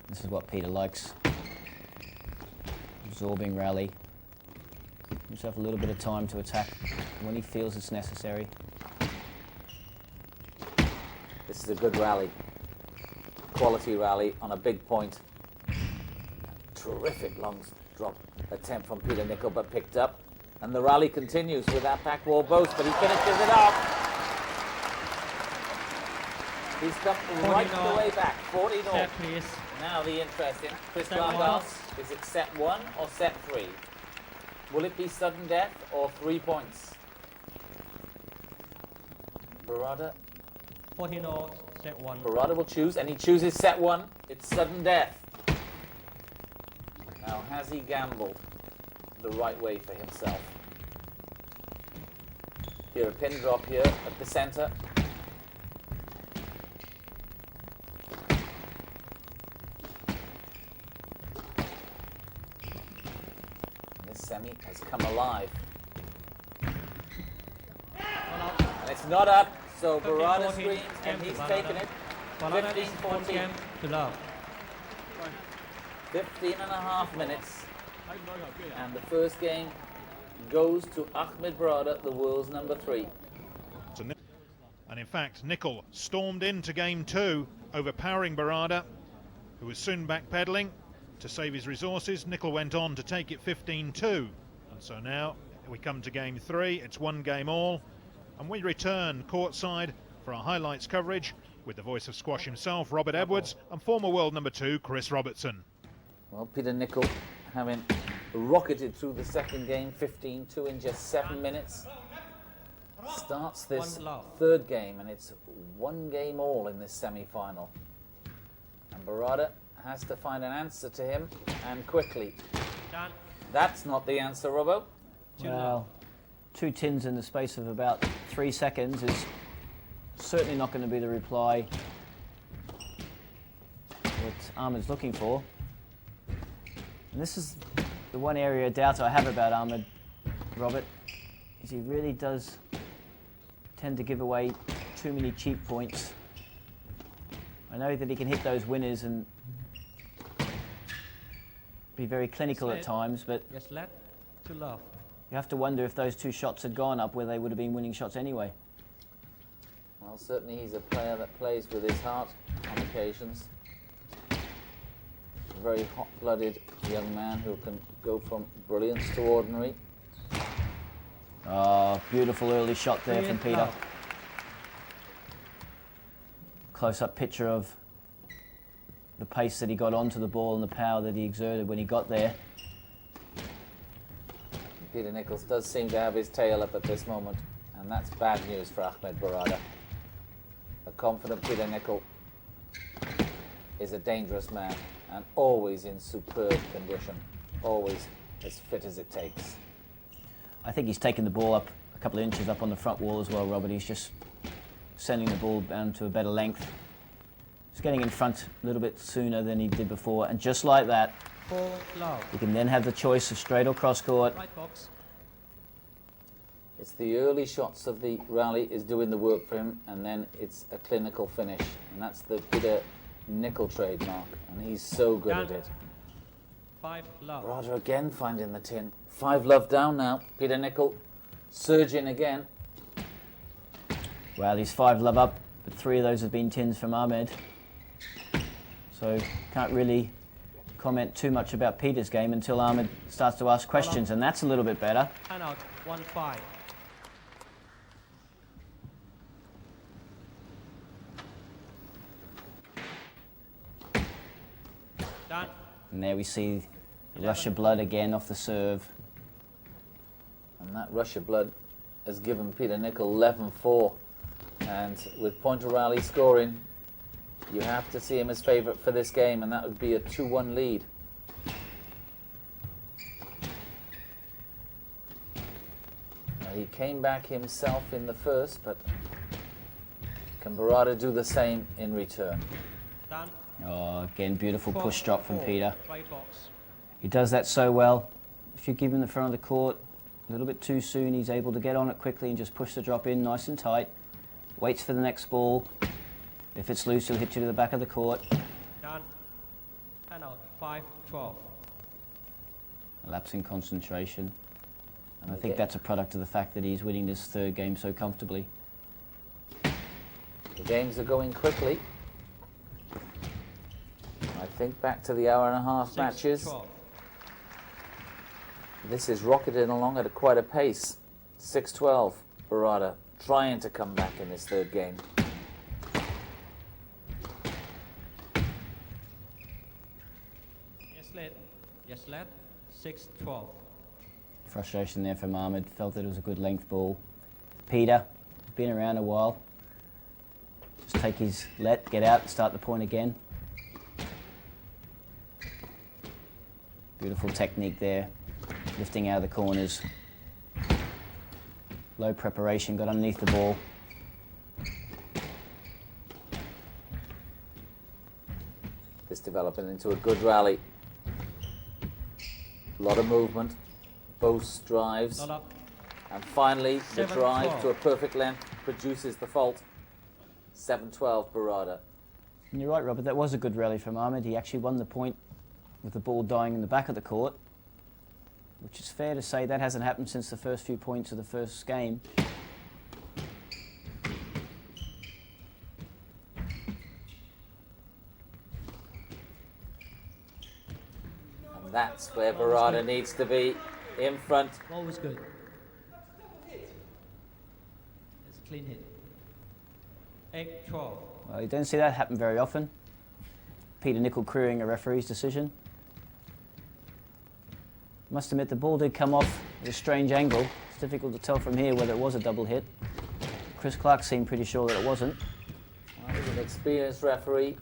This is what Peter likes. Absorbing rally. Gives himself a little bit of time to attack when he feels it's necessary. This is a good rally. Quality rally on a big point. Terrific long drop attempt from Peter Nicol, but picked up. And the rally continues with that back wall boast, but he finishes it off. He's come right the way back, 40-0. Set, please. Now the interesting, Chris Set Clark one. asks, is it set 1 or set 3? Will it be sudden death or 3 points? Barada 14-0, set 1. Barada will choose, and he chooses set 1. It's sudden death. Now, has he gambled the right way for himself? Here, a pin drop here at the center. And this semi has come alive. And it's not up, so 13, Barada 14, screams, and game he's to taken Barada. it. Barada is 1 15-14. game to love. 15 and a half minutes. And the first game goes to Ahmed Barada, the world's number 3. And in fact, Nicol stormed into game 2, overpowering Barada, who was soon backpedaling. To save his resources, Nicol went on to take it 15-2. And so now we come to game 3. It's 1 game all. And we return courtside for our highlights coverage with the voice of squash himself, Robert Edwards, and former world number 2, Chris Robertson. Well, Peter Nicol having rocketed through the second game, 15-2 in just 7 minutes. Starts this third game, and it's 1 game all in this semi-final. And Barada has to find an answer to him, and quickly. Done. That's not the answer, Robbo. Well, 2 tins in the space of about 3 seconds is certainly not going to be the reply that Ahmed's looking for. And this is the one area of doubt I have about Ahmed, Robert, is he really does tend to give away too many cheap points. I know that he can hit those winners and be very clinical at times, but Yes, left to love. you have to wonder if those 2 shots had gone up, where they would have been winning shots anyway. Well, certainly he's a player that plays with his heart on occasions. A very hot-blooded young man who can go from brilliance to ordinary. Oh, beautiful early shot there from Peter. Love. Close-up picture of the pace that he got onto the ball and the power that he exerted when he got there. Peter Nicol does seem to have his tail up at this moment, and that's bad news for Ahmed Barada. A confident Peter Nicol is a dangerous man and always in superb condition, always as fit as it takes. I think he's taken the ball up a couple of inches up on the front wall as well, Robert. He's just sending the ball down to a better length. He's getting in front a little bit sooner than he did before, and just like that, 4 love. he can then have the choice of straight or cross court. Right box. It's the early shots of the rally is doing the work for him, and then it's a clinical finish, and that's the Peter Nicol trademark, and he's so good at it. 5 love. Barada again finding the tin. 5 love down now. Peter Nicol surging again. Well, he's 5 love up, but 3 of those have been tins from Ahmed. So can't really comment too much about Peter's game until Ahmed starts to ask questions, and that's a little bit better. And out 1-5. Done. And there we see the rush of blood again off the serve. And that rush of blood has given Peter Nicol 11-4. And with Point O'Reilly scoring, you have to see him as favourite for this game, and that would be a 2-1 lead. Now, he came back himself in the first, but can Barada do the same in return? Done. Oh, again, beautiful push drop from 4. Peter. Right box. He does that so well. If you give him the front of the court a little bit too soon, he's able to get on it quickly and just push the drop in nice and tight. Waits for the next ball. If it's loose, he'll hit you to the back of the court. Done. And out 5-12. A lapse in concentration. And I think that's a product of the fact that he's winning this 3rd game so comfortably. The games are going quickly. I think back to the hour-and-a-half matches. 6-12. This is rocketing along at quite a pace. 6-12, Barada trying to come back in this 3rd game. Yes, left. Yes, left. 6-12. Frustration there from Ahmed. Felt that it was a good length ball. Peter, been around a while. Just take his let, get out, start the point again. Beautiful technique there. Lifting out of the corners. Low preparation, got underneath the ball. This developing into a good rally. A lot of movement, both drives, Not up. and finally the 7-12. drive to a perfect length produces the fault. 7-12 Barada. And you're right, Robert, that was a good rally from Ahmed. He actually won the point with the ball dying in the back of the court, which is fair to say that hasn't happened since the first few points of the first game. And that's where Barada needs to be, in front. Always good. It's a clean hit. 8-12. Well, you don't see that happen very often. Peter Nicol querying a referee's decision. Must admit the ball did come off at a strange angle. It's difficult to tell from here whether it was a double hit. Chris Clark seemed pretty sure that it wasn't. Well, he's an experienced referee.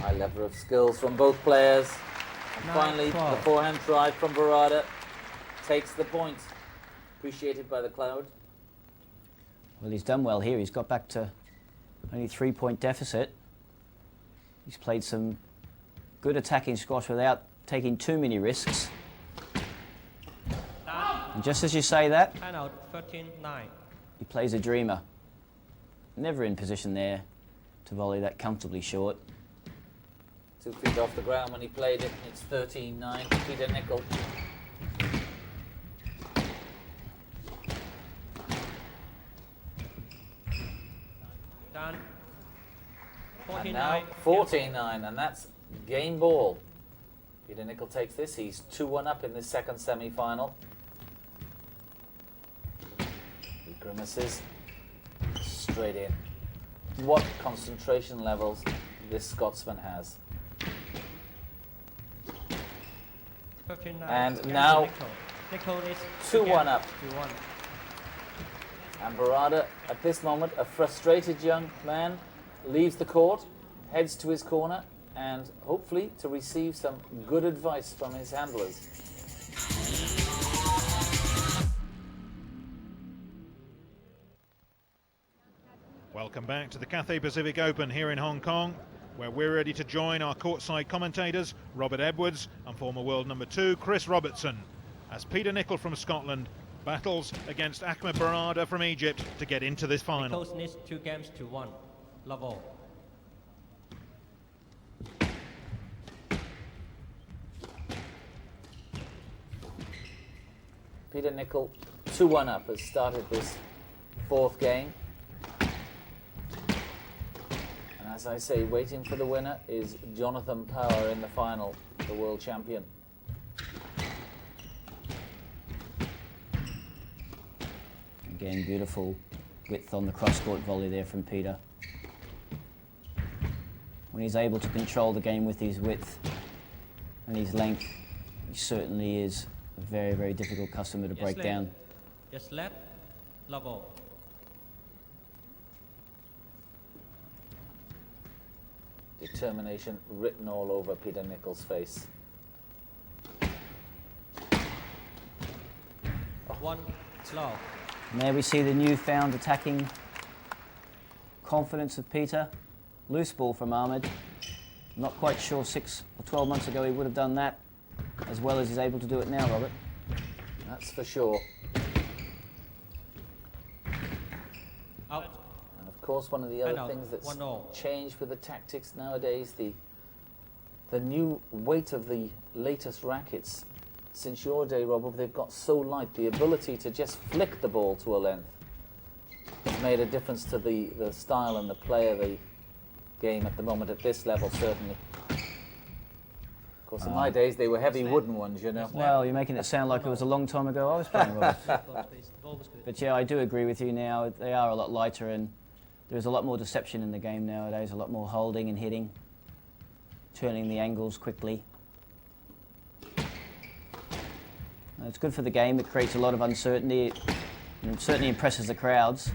High level of skills from both players. And finally, the 9-12. forehand drive from Barada takes the point. Appreciated by the crowd. Well, he's done well here. He's got back to only 3-point deficit. He's played some good attacking squash without taking too many risks. Done. And just as you say that, And out 13-9. he plays a dreamer. Never in position there to volley that comfortably short. 2 feet off the ground when he played it. It's 13-9 to Peter Nicol. Done. And now 14-9. 14-9, and that's game ball. Peter Nicol takes this. He's 2-1 up in the second semi-final. He grimaces straight in. What concentration levels this Scotsman has. 15-9. And now Nicol is 2-1 up. 2-1. And Barada, at this moment, a frustrated young man, leaves the court, heads to his corner, and hopefully to receive some good advice from his handlers. Welcome back to the Cathay Pacific Open here in Hong Kong, where we're ready to join our courtside commentators, Robert Edwards and former world number 2, Chris Robertson, as Peter Nicol from Scotland battles against Ahmed Barada from Egypt to get into this final. Nicol needs 2 games to 1. Love all. Peter Nicol, 2-1 up, has started this 4th game. And as I say, waiting for the winner is Jonathon Power in the final, the world champion. Again, beautiful width on the cross-court volley there from Peter. When he's able to control the game with his width and his length, he certainly is a very, very difficult customer to break down. Just left, love all. Determination written all over Peter Nicol's face. 1 love. And there we see the newfound attacking confidence of Peter. Loose ball from Ahmed. Not quite sure 6 or 12 months ago he would have done that as well as he's able to do it now, Robert. That's for sure. Out. And of course, one of the other Penalty, things that's 1-0. changed with the tactics nowadays, the new weight of the latest rackets. Since your day, Rob, they've got so light, the ability to just flick the ball to a length has made a difference to the style and the play of the game at the moment, at this level, certainly. Of course, in my days, they were heavy wooden ones, you know. Well, you're making it sound like it was a long time ago I was playing, Robert. But yeah, I do agree with you now. They are a lot lighter and there's a lot more deception in the game nowadays, a lot more holding and hitting, turning the angles quickly. It's good for the game. It creates a lot of uncertainty and it certainly impresses the crowds.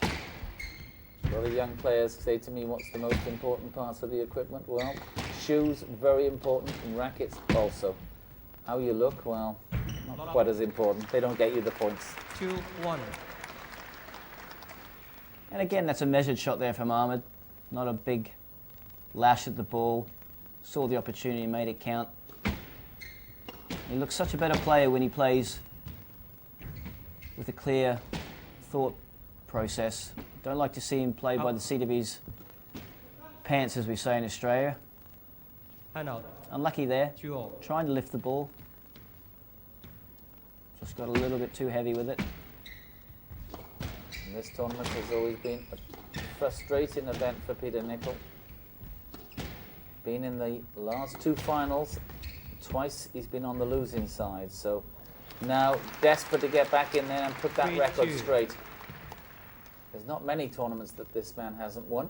A lot of young players say to me, what's the most important parts of the equipment? Well, shoes, very important, and rackets also. How you look, well, not quite as important. They don't get you the points. 2-1. And again, that's a measured shot there from Ahmed. Not a big lash at the ball. Saw the opportunity, made it count. He looks such a better player when he plays with a clear thought process. Don't like to see him play by the seat of his pants, as we say in Australia. Hand out. Unlucky there. 2-0. Trying to lift the ball. Just got a little bit too heavy with it. And this tournament has always been a frustrating event for Peter Nicol. Been in the last 2 finals. Twice he's been on the losing side, so now desperate to get back in there and put that 3-2. record straight. There's not many tournaments that this man hasn't won.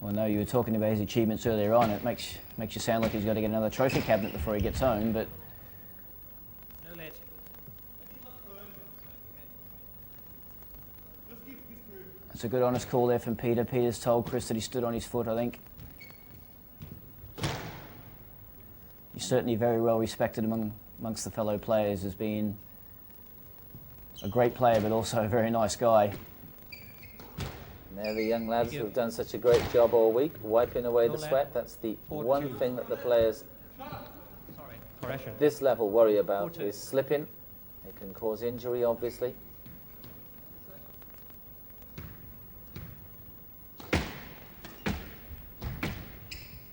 Well, no, you were talking about his achievements earlier on. It makes you sound like he's got to get another trophy cabinet before he gets home, but No late. it's a good, honest call there from Peter. Peter's told Chris that he stood on his foot, I think. He's certainly very well respected amongst the fellow players as being a great player, but also a very nice guy. And they're the young lads who've done such a great job all week, wiping away the No sweat. That's the 4-2. one thing that the players Sorry. Correction. this level worry about 4-2. is slipping It can cause injury, obviously.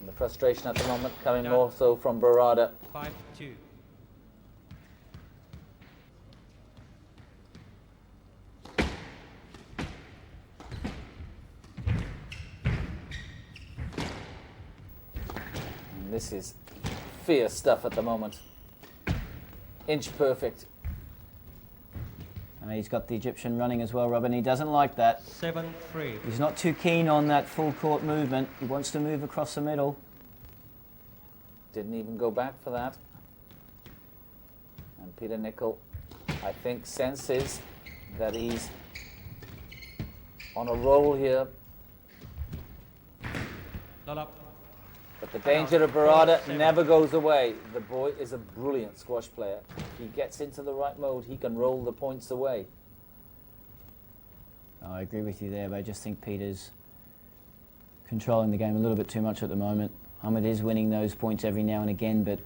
And the frustration at the moment coming more so from Barada. 5-2. And this is fierce stuff at the moment. Inch perfect. And he's got the Egyptian running as well, Robin. And he doesn't like that. 7-3. He's not too keen on that full court movement. He wants to move across the middle. Didn't even go back for that. And Peter Nicol, I think, senses that he's on a roll here. Not up. But the danger of Barada never goes away. The boy is a brilliant squash player. If he gets into the right mode, he can roll the points away. I agree with you there, but I just think Peter's controlling the game a little bit too much at the moment. Ahmed is winning those points every now and again, but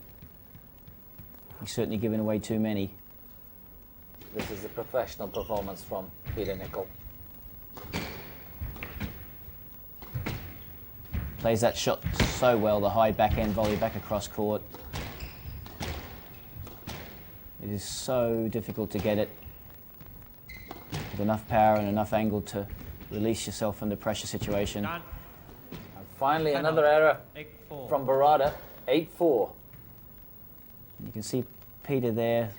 he's certainly given away too many. This is a professional performance from Peter Nicol. Plays that shot so well, the high backhand volley back across court. It is so difficult to get it with enough power and enough angle to release yourself under pressure situation. Done. And finally, another error 8-4. from Barada. 8-4. You can see Peter there,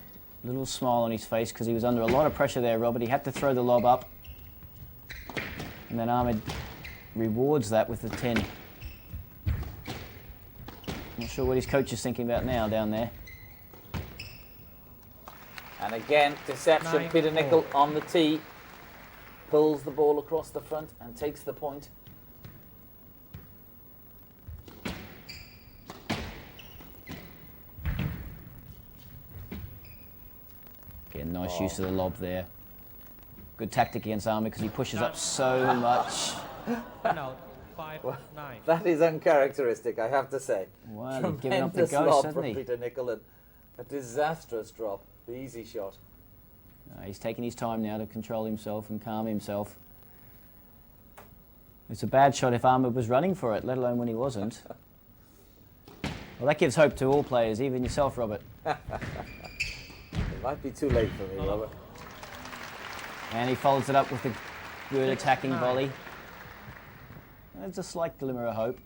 a little smile on his face because he was under a lot of pressure there, Robert. He had to throw the lob up. And then Ahmed rewards that with the 10. Not sure what his coach is thinking about now down there. And again, deception. 9-4. Peter Nicol on the tee. Pulls the ball across the front and takes the point. Again, nice use of the lob there. Good tactic against Ahmed because he pushes up so much. One out. 5-9. That is uncharacteristic, I have to say. Wow, they've given up the Tremendous ghost, lob hasn't from he? Peter Nicol and a disastrous drop. The easy shot. He's taking his time now to control himself and calm himself. It's a bad shot if Ahmed was running for it, let alone when he wasn't. Well, that gives hope to all players, even yourself, Robert. It might be too late for me, Robert. And he follows it up with a good attacking volley. There's a slight glimmer of hope.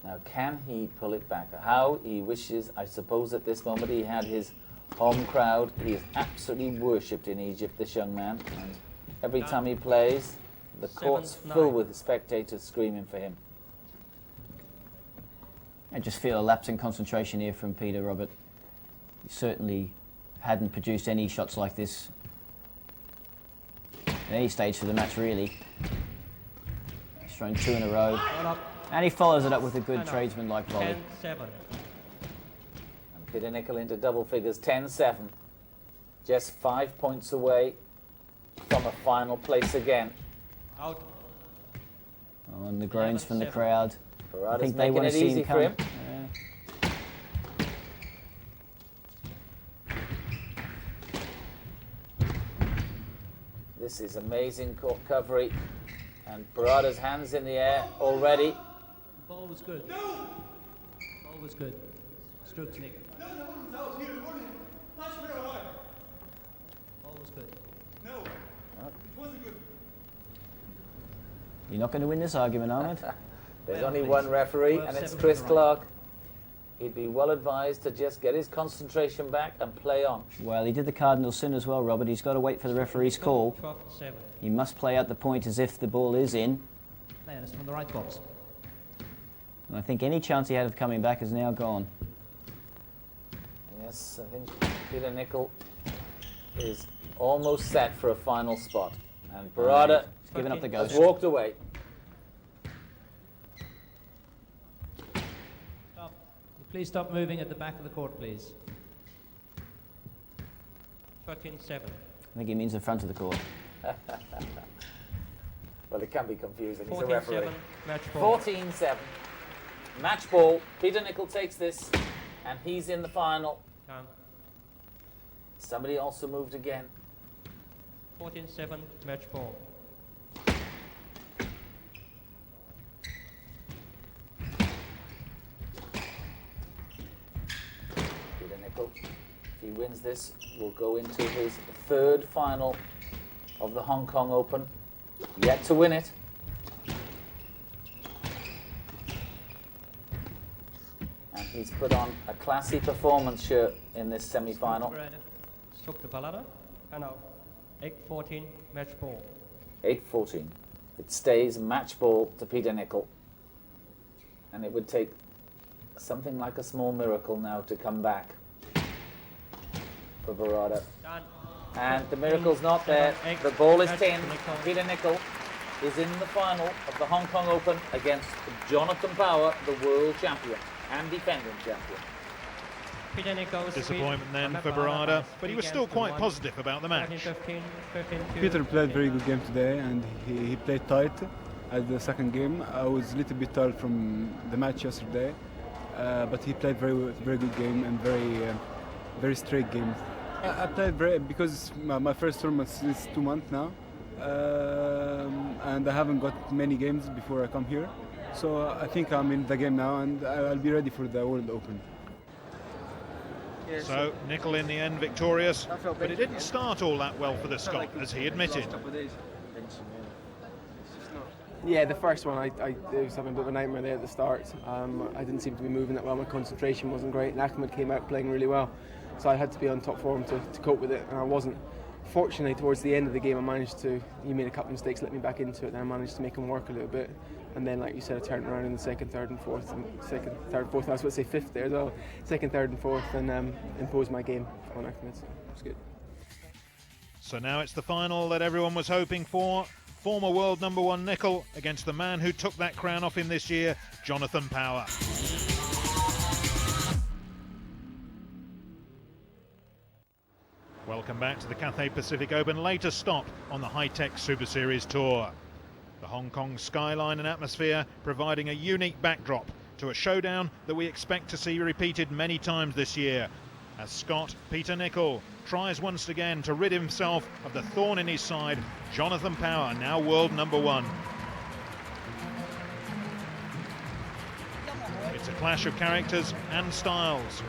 Now, can he pull it back? How he wishes, I suppose at this moment he had his home crowd. He is absolutely worshipped in Egypt, this young man. And every time he plays, the court's 7-9. full with spectators screaming for him. I just feel a lapse in concentration here from Peter, Robert. He certainly hadn't produced any shots like this at any stage for the match, really. He's thrown 2 in a row. One up. And he follows it up with a good 10-up. tradesman-like volley. 10-7. And Peter Nicol into double figures, 10-7. Just 5 points away from a final place again. Out. Oh, and the groans from the 11-7. crowd. I Barada's think they making want it to see easy him for come. him. Yeah. This is amazing court coverage. And Barada's hands in the air already. Ball was good. No! Ball was good. Strokes, Nick. No, that was here. It wasn't. Not very hard. Ball was good. No, it wasn't good. You're not going to win this argument, Ahmed. There's Well, only please. one referee, Well, and it's 7 Chris to the right. Clark. He'd be well advised to just get his concentration back and play on. Well, he did the cardinal sin as well, Robert. He's got to wait for the referee's call. 12-7. He must play out the point as if the ball is in. Man, it's from the right box. And I think any chance he had of coming back is now gone. Yes, I think Peter Nicol is almost set for a final spot. And Barada He's given up the has ghost. walked away. Stop. Please stop moving at the back of the court, please. 13-7. I think he means the front of the court. Well, it can be confusing. He's a referee. 14-7. Match ball. 14-7. Match ball. Peter Nicol takes this, and he's in the final. Down. Somebody also moved again. 14-7 match ball. Peter Nicol, if he wins this, will go into his third final of the Hong Kong Open. Yet to win it. And he's put on a classy performance shirt in this semi-final. Struck the balada and out. 8-14 match ball. 8-14. It stays match ball to Peter Nicol. And it would take something like a small miracle now to come back for Barada. Done. And the miracle's not there. The ball is 10. Peter Nicol is in the final of the Hong Kong Open against Jonathon Power, the world champion and defending champion. Peter Nicol's Disappointment then for Barada, but he was still quite positive about the match. 15, 15-2. Peter played very good game today, and he played tight at the second game. I was a little bit tired from the match yesterday, but he played very good game and very straight game. I played because my first tournament is 2 months now, and I haven't got many games before I come here. So I think I'm in the game now, and I'll be ready for the World Open. So Nicol in the end victorious, but it didn't start all that well for the Scot, as he admitted. Yeah, the first one, I was having a bit of a nightmare there at the start. I didn't seem to be moving that well, my concentration wasn't great, and Ahmed came out playing really well. So I had to be on top form to cope with it, and I wasn't. Fortunately, towards the end of the game, he made a couple of mistakes, let me back into it, and I managed to make him work a little bit. And then, like you said, I turned around in the second, third and fourth, I was about to say fifth there as well. Second, third and fourth, and imposed my game on Ahmed, so it was good. So now it's the final that everyone was hoping for. Former world #1 Nicol against the man who took that crown off him this year, Jonathon Power. Welcome back to the Cathay Pacific Open, latest stop on the high-tech Super Series Tour. The Hong Kong skyline and atmosphere providing a unique backdrop to a showdown that we expect to see repeated many times this year, as Scot Peter Nicol tries once again to rid himself of the thorn in his side, Jonathon Power, now world #1. It's a clash of characters and styles.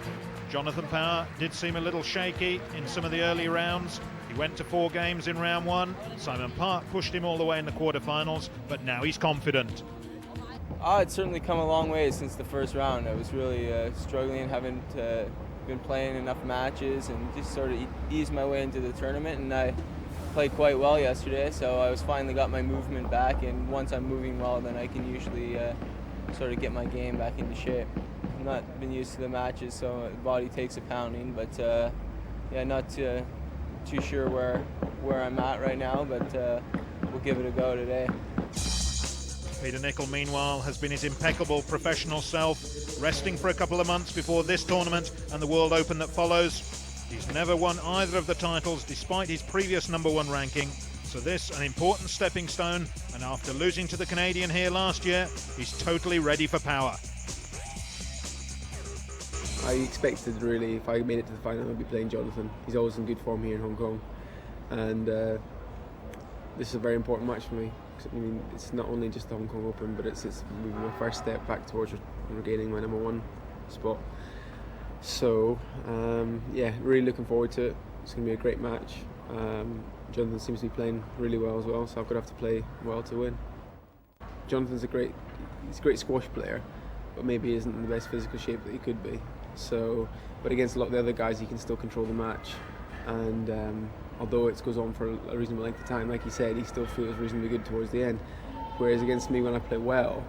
Jonathon Power did seem a little shaky in some of the early rounds. He went to 4 games in round 1. Simon Park pushed him all the way in the quarterfinals, but now he's confident. It's certainly come a long way since the first round. I was really struggling, haven't been playing enough matches, and just sort of eased my way into the tournament, and I played quite well yesterday, so I was finally got my movement back, and once I'm moving well, then I can usually sort of get my game back into shape. I've not been used to the matches, so the body takes a pounding, but yeah, not too sure where I'm at right now, but we'll give it a go today. Peter Nicol, meanwhile, has been his impeccable professional self, resting for a couple of months before this tournament and the World Open that follows. He's never won either of the titles despite his previous #1 ranking, so this an important stepping stone, and after losing to the Canadian here last year, he's totally ready for Power. I expected, really, if I made it to the final, I'd be playing Jonathon. He's always in good form here in Hong Kong, and this is a very important match for me. I mean, it's not only just the Hong Kong Open, but it's my first step back towards regaining my #1 spot. So, yeah, really looking forward to it. It's going to be a great match. Jonathon seems to be playing really well as well, so I've got to have to play well to win. Jonathan's a great squash player, but maybe he isn't in the best physical shape that he could be. So, but against a lot of the other guys, he can still control the match, and although it goes on for a reasonable length of time, like he said, he still feels reasonably good towards the end. Whereas against me, when I play well,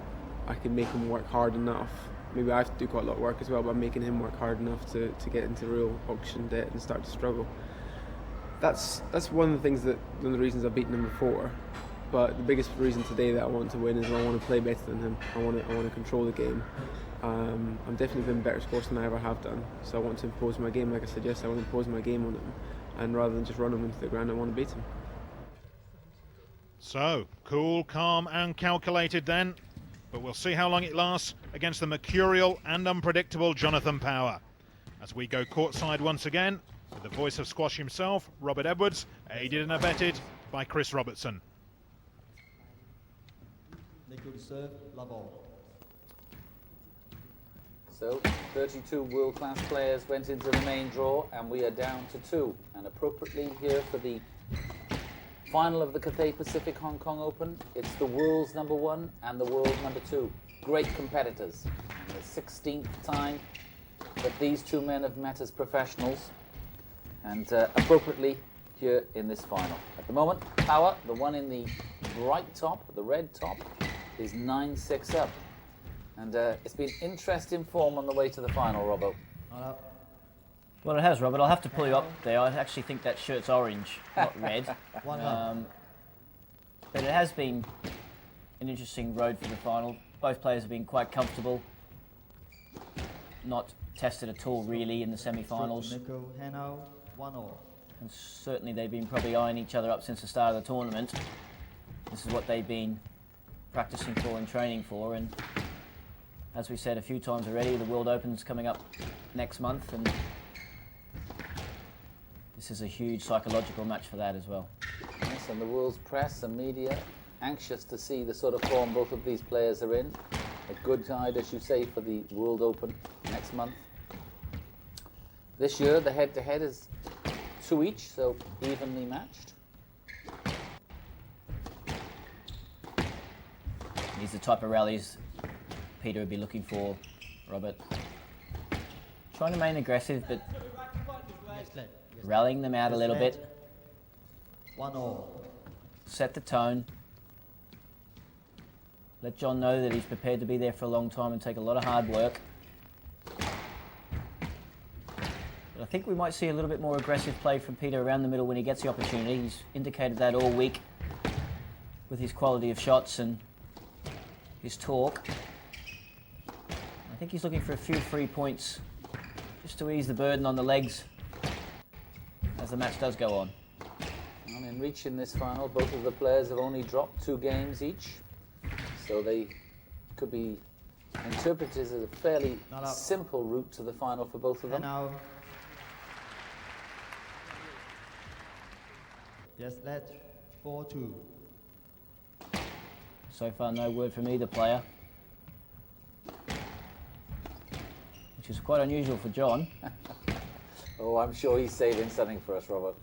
I can make him work hard enough. Maybe I have to do quite a lot of work as well, but I'm making him work hard enough to get into real auction debt and start to struggle. That's one of the things one of the reasons I've beaten him before. But the biggest reason today that I want to win is I want to play better than him. I want to control the game. I'm definitely been better scorers than I ever have done. So I want to impose my game, like I said yesterday. I want to impose my game on him, and rather than just run him into the ground, I want to beat him. So, cool, calm and calculated then, but we'll see how long it lasts against the mercurial and unpredictable Jonathon Power. As we go courtside once again, With the voice of squash himself, Robert Edwards, aided and abetted by Chris Robertson. Nicol to serve, love all. So 32 world-class players went into the main draw, and we are down to 2. And appropriately here for the final of the Cathay Pacific Hong Kong Open, it's the world's #1 and the world #2. Great competitors. And the 16th time that these two men have met as professionals, and appropriately here in this final. At the moment, Power, the one in the bright top, the red top, is 9-6 up. And it's been interesting form on the way to the final, Robbo. Well, it has, Robert. I'll have to pull you up there. I actually think that shirt's orange, not red. But it has been an interesting road for the final. Both players have been quite comfortable, not tested at all, really, in the semi-finals. Nicol, Hanno, 1-all. And certainly they've been probably eyeing each other up since the start of the tournament. This is what they've been practicing for and training for. And as we said a few times already, the World Open's coming up next month, and this is a huge psychological match for that as well. Yes, and the world's press and media anxious to see the sort of form both of these players are in. A good guide, as you say, for the World Open next month. This year, the head-to-head is 2 each, so evenly matched. These are the type of rallies Peter would be looking for, Robert. Trying to remain aggressive, but rallying them out a little bit. 1-all. Set the tone. Let John know that he's prepared to be there for a long time and take a lot of hard work. But I think we might see a little bit more aggressive play from Peter around the middle when he gets the opportunity. He's indicated that all week with his quality of shots and his talk. I think he's looking for a few free points just to ease the burden on the legs as the match does go on. And in reaching this final, both of the players have only dropped 2 games each, so they could be interpreted as a fairly simple route to the final for both of them. Hanno. Yes, let 4-2. So far, no word from either player, which is quite unusual for John. Oh, I'm sure he's saving something for us, Robert.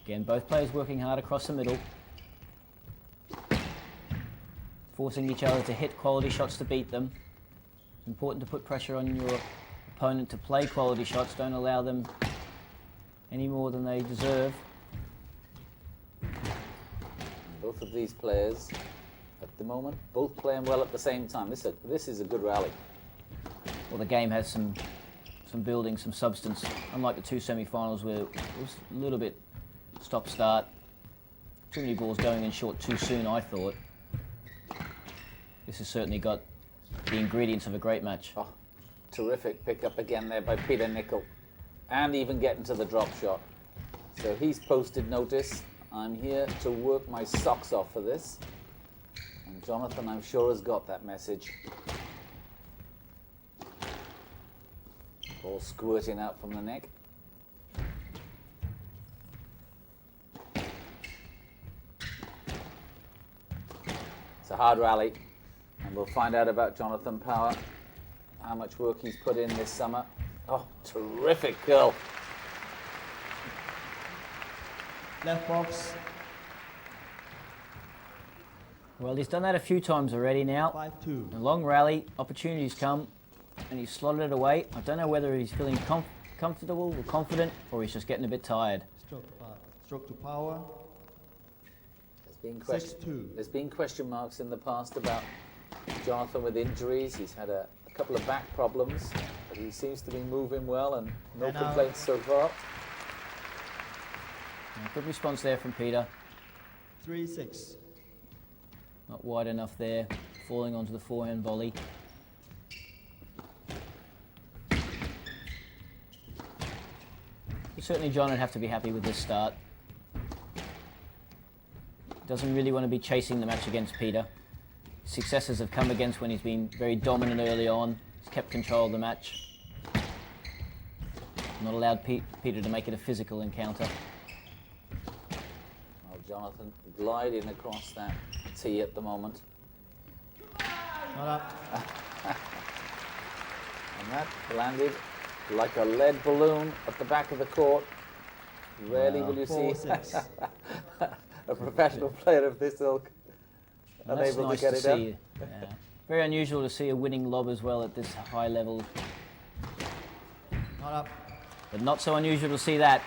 Again, both players working hard across the middle, forcing each other to hit quality shots to beat them. It's important to put pressure on your opponent to play quality shots. Don't allow them any more than they deserve. Both of these players, at the moment, both playing well at the same time. This is a good rally. Well, the game has some building, some substance. Unlike the 2 semi-finals where it was a little bit stop-start. Too many balls going in short too soon, I thought. This has certainly got the ingredients of a great match. Oh, terrific pickup again there by Peter Nicol. And even getting to the drop shot. So he's posted notice. I'm here to work my socks off for this. And Jonathon, I'm sure, has got that message. Ball squirting out from the neck. It's a hard rally, and we'll find out about Jonathon Power, how much work he's put in this summer. Oh, terrific curl. Left box. Well, he's done that a few times already now. 5-2. A long rally, opportunities come, and he's slotted it away. I don't know whether he's feeling comfortable or confident, or he's just getting a bit tired. Stroke to Power. There's been question marks in the past about Jonathon with injuries. He's had a couple of back problems, but he seems to be moving well and no complaints so far. Good response there from Peter. 3-6. Not wide enough there, falling onto the forehand volley. Certainly John would have to be happy with this start. Doesn't really want to be chasing the match against Peter. Successes have come against when he's been very dominant early on, He's kept control of the match. Not allowed Peter to make it a physical encounter. Well, Jonathon gliding across that tee at the moment. Not up. And that landed like a lead balloon at the back of the court. Rarely will you see a professional player of this ilk unable nice to get it up. Yeah. Very unusual to see a winning lob as well at this high level. Not up. But not so unusual to see that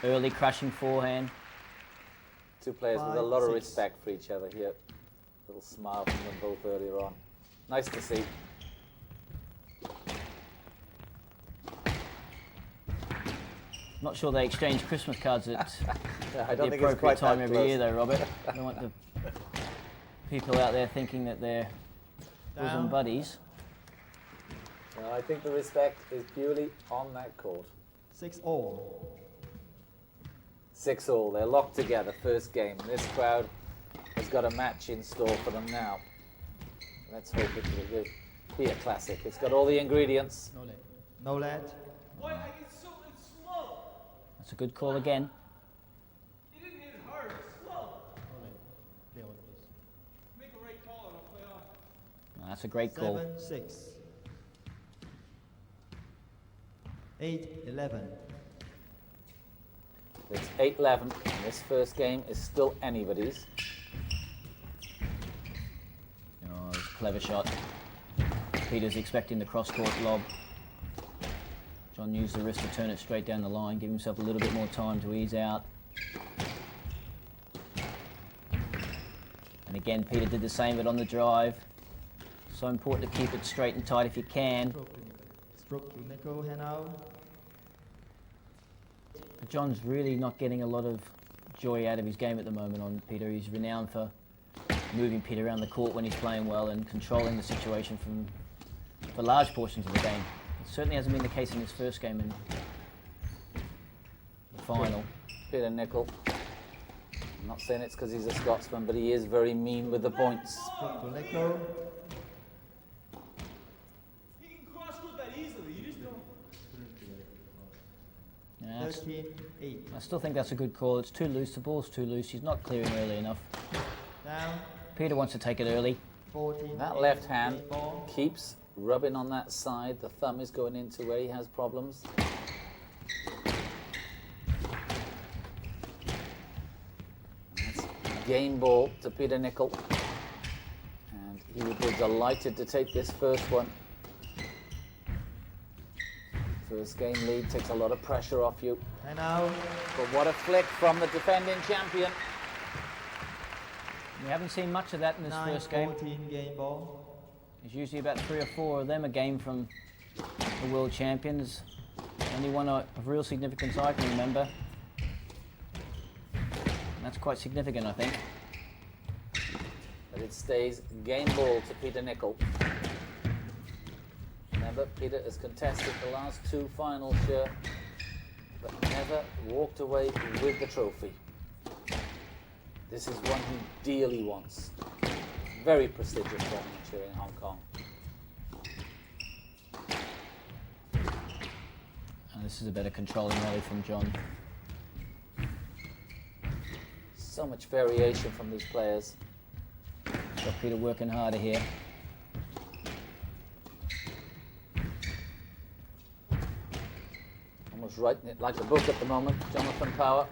early crushing forehand. Two players with a lot of 5-6. respect for each other here. Little smile from them both earlier on. Nice to see. Not sure they exchange Christmas cards at I the don't think it's appropriate quite time that every close. year though, Robert. I don't want the people out there thinking that they're bosom buddies. Well, I think the respect is purely on that court. 6-all. 6-all, they're locked together, first game. This crowd has got a match in store for them now. Let's hope it will be a classic. It's got all the ingredients. No lead. No lead. Why? It's slow. That's a good call again. You didn't hit it hard. It's slow. No lead. Play on, please. Make a right call and I'll play off. That's a great call. 7-6. 8-11. It's 8-11, and this first game is still anybody's. Oh, it's a clever shot. Peter's expecting the cross-court lob. John used the wrist to turn it straight down the line, give himself a little bit more time to ease out. And again, Peter did the same, but on the drive. So important to keep it straight and tight if you can. Stroke to Nicol, hand out. But John's really not getting a lot of joy out of his game at the moment on Peter. He's renowned for moving Peter around the court when he's playing well and controlling the situation for large portions of the game. It certainly hasn't been the case in his first game in the final. Peter Nicol. I'm not saying it's because he's a Scotsman, but he is very mean with the points. Stroke to Nicol. He can cross court that easily. You just don't. Yeah, 13-8. I still think that's a good call. It's too loose. The ball's too loose. He's not clearing early enough. Down. Peter wants to take it early. 14. That left hand ball. keeps rubbing on that side. The thumb is going into where he has problems. That's game ball to Peter Nicol. And he would be delighted to take this first one. First game lead takes a lot of pressure off you. And now. But what a flick from the defending champion. We haven't seen much of that in this first game. 9-14 game ball. There's usually about 3 or 4 of them a game from the world champions. Only one of real significance I can remember. And that's quite significant, I think. But it stays game ball to Peter Nicol. Remember, Peter has contested the last 2 finals here, but never walked away with the trophy. This is one he dearly wants. Very prestigious tournament here in Hong Kong. And this is a better controlling rally from John. So much variation from these players. Got Peter working harder here. Almost writing it like a book at the moment, Jonathon Power.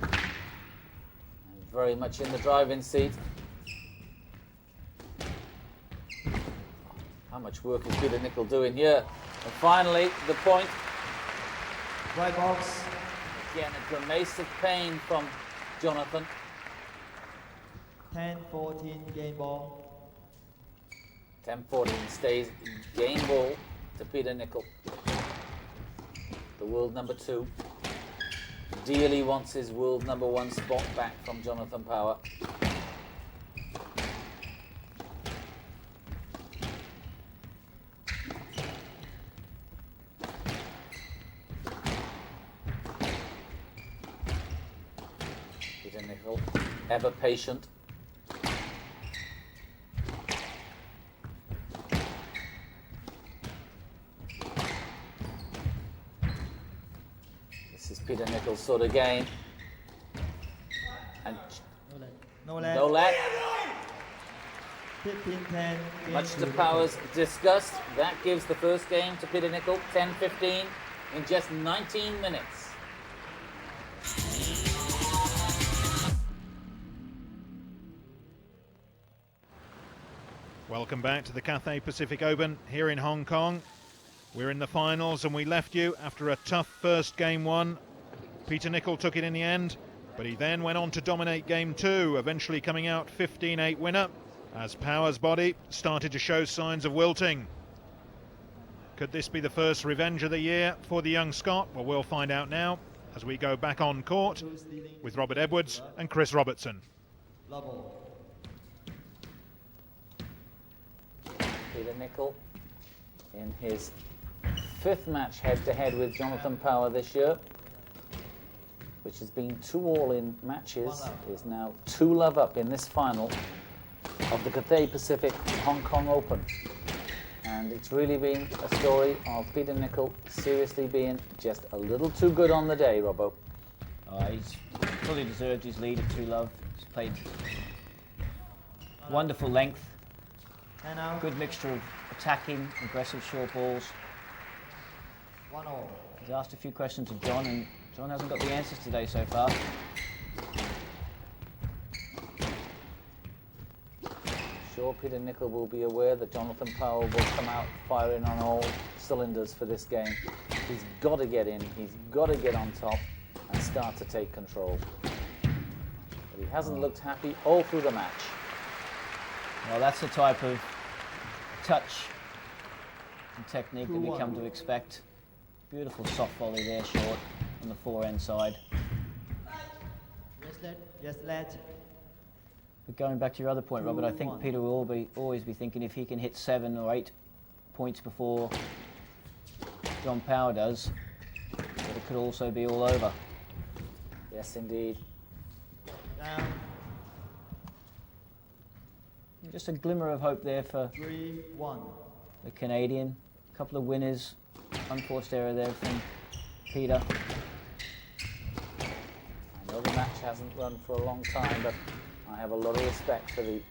And very much in the driving seat. How much work is Peter Nicol doing here? And finally, the point. Right box. Again, a grimace of pain from Jonathon. 10-14 game ball. 10-14 stays game ball to Peter Nicol. The world number 2. Dearly wants his world number 1 spot back from Jonathon Power. Peter Nicol, ever patient. Peter Nicol sort of game. And No let. no let. 15-10. Much to Power's disgust, that gives the first game to Peter Nicol, 10-15 in just 19 minutes. Welcome back to the Cathay Pacific Open here in Hong Kong. We're in the finals and we left you after a tough first game one. Peter Nicol took it in the end, but he then went on to dominate game two, eventually coming out 15-8 winner as Power's body started to show signs of wilting. Could this be the first revenge of the year for the young Scot? Well, we'll find out now as we go back on court with Robert Edwards and Chris Robertson. Peter Nicol in his 5th match head-to-head with Jonathon Power this year, which has been 2-all in matches, is now 2-love up in this final of the Cathay Pacific Hong Kong Open. And it's really been a story of Peter Nicol seriously being just a little too good on the day, Robbo. He's fully deserved his lead at 2-love. He's played wonderful length, good mixture of attacking, aggressive short balls. 1-all. He's asked a few questions of John, and John hasn't got the answers today so far. Sure, Peter Nicol will be aware that Jonathon Power will come out firing on all cylinders for this game. He's got to get in, he's got to get on top and start to take control. But he hasn't looked happy all through the match. Well, that's the type of touch and technique that we come to expect. Beautiful soft volley there, short, on the forehand side. Yes, lad. Yes, lad. But going back to your other point, Robert, I think Peter will always be thinking if he can hit 7 or 8 points before John Power does, that it could also be all over. Yes, indeed. Down. Just a glimmer of hope there for 3-1. the Canadian. A couple of winners. Unforced error there from Peter. I know the match hasn't run for a long time, but I have a lot of respect for the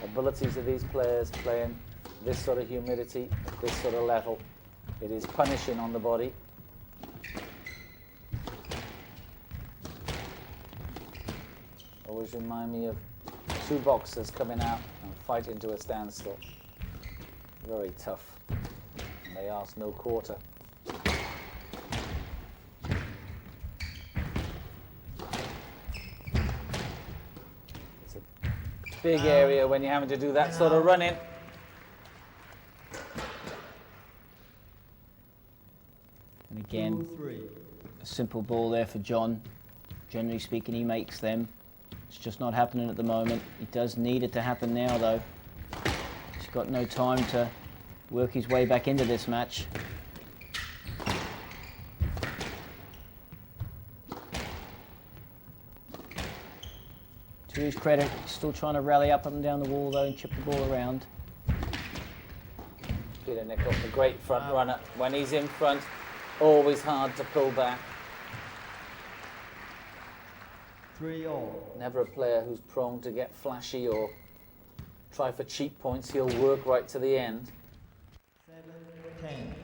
abilities of these players playing this sort of humidity, at this sort of level. It is punishing on the body. Always remind me of 2 boxers coming out and fighting to a standstill. Very tough. And they ask no quarter. It's a big area when you're having to do that sort of running. And again, 2-3. a simple ball there for John. Generally speaking, he makes them. It's just not happening at the moment. He does need it to happen now, though. He's got no time to work his way back into this match. To his credit, he's still trying to rally up and down the wall, though, and chip the ball around. Peter Nicol, a great front runner. When he's in front, always hard to pull back. 3-all. Never a player who's prone to get flashy or try for cheap points. He'll work right to the end. 7-10.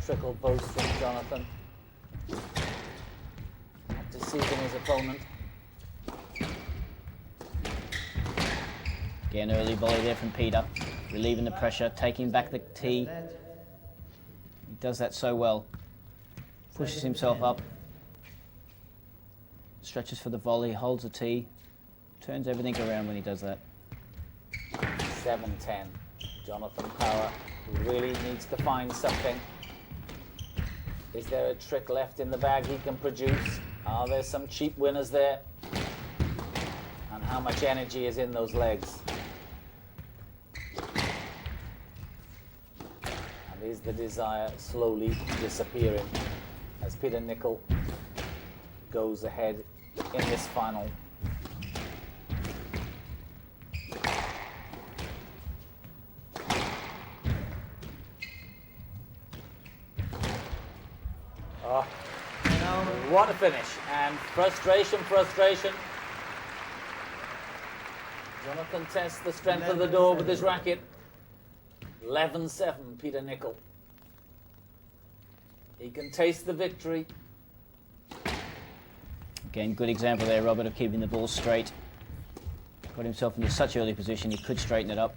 Trickle boast from Jonathon. Not deceiving his opponent. Again, early volley there from Peter, relieving the pressure, taking back the tee. He does that so well. Pushes himself up, stretches for the volley, holds the tee, turns everything around when he does that. 7-10. Jonathon Power really needs to find something. Is there a trick left in the bag he can produce? Are there some cheap winners there? And how much energy is in those legs? is the desire slowly disappearing as Peter Nicol goes ahead in this final. Oh, what a finish, and frustration. Jonathon tests the strength of the door with his racket. 11-7, Peter Nicol. He can taste the victory. Again, good example there, Robert, of keeping the ball straight. Got himself into such early position, he could straighten it up.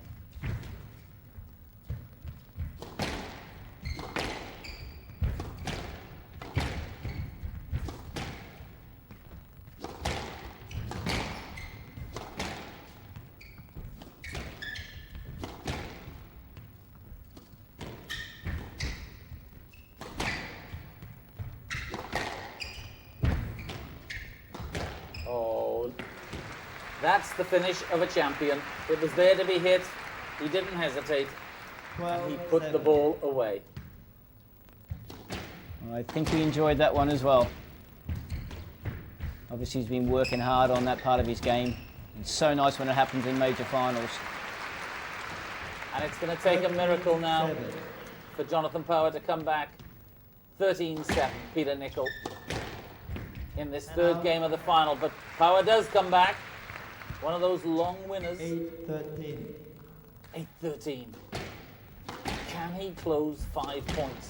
Oh, that's the finish of a champion. It was there to be hit. He didn't hesitate. And he put the ball away. I think he enjoyed that one as well. Obviously he's been working hard on that part of his game. It's so nice when it happens in major finals. And it's going to take a miracle now for Jonathon Power to come back. 13-7, Peter Nicol in this third game of the final. But Power does come back. One of those long winners. 8-13. 8-13. Can he close 5 points?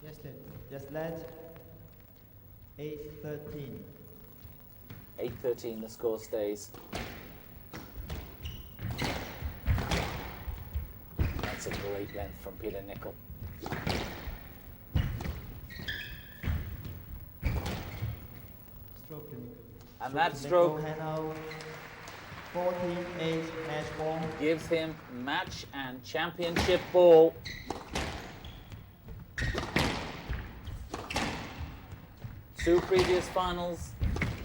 Yes, lad. Yes, lad. 8-13. 8-13, the score stays. That's a great length from Peter Nicol. Stroke to Nicol. And that stroke 14-8 match ball. gives him match and championship ball. Two previous finals,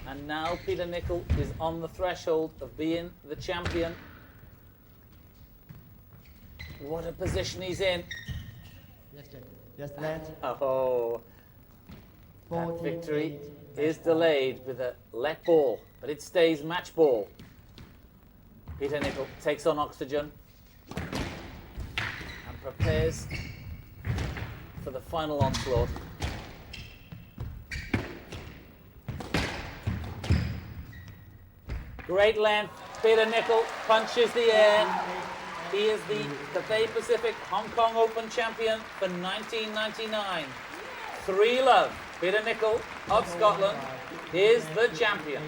and now Peter Nicol is on the threshold of being the champion. What a position he's in. Yes, lad. Yes, lad. Oh, that 14-8 victory match is ball. delayed with a let ball, but it stays match ball. Peter Nicol takes on oxygen and prepares for the final onslaught. Great length. Peter Nicol punches the air. He is the Cathay Pacific Hong Kong Open champion for 1999. 3-love. Peter Nicol of Scotland is the champion.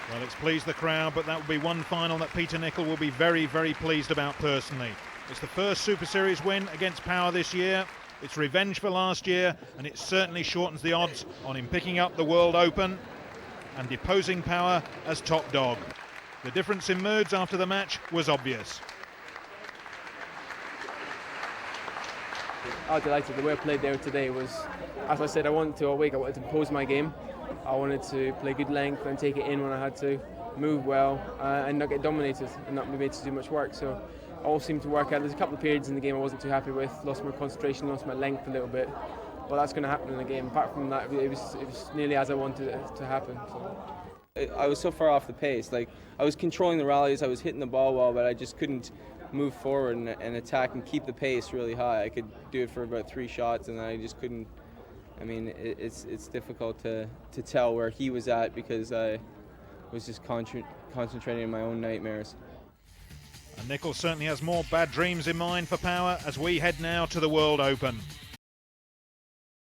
Well, it's pleased the crowd, but that will be one final that Peter Nicol will be very, very pleased about personally. It's the first Super Series win against Power this year. It's revenge for last year, and it certainly shortens the odds on him picking up the World Open and deposing Power as top dog. The difference in moods after the match was obvious. I was delighted. The way I played there today was, as I said, I wanted to all week. I wanted to impose my game. I wanted to play good length and take it in when I had to, move well, and not get dominated and not be made to do much work. So all seemed to work out. There's a couple of periods in the game I wasn't too happy with. Lost my concentration, lost my length a little bit. But that's going to happen in the game. Apart from that, it was nearly as I wanted it to happen. So. I was so far off the pace. Like, I was controlling the rallies, I was hitting the ball well, but I just couldn't move forward and attack and keep the pace really high. I could do it for about 3 shots, and I just couldn't. I mean, it's difficult to tell where he was at because I was just concentrating on my own nightmares. And Nicol certainly has more bad dreams in mind for Power as we head now to the World Open.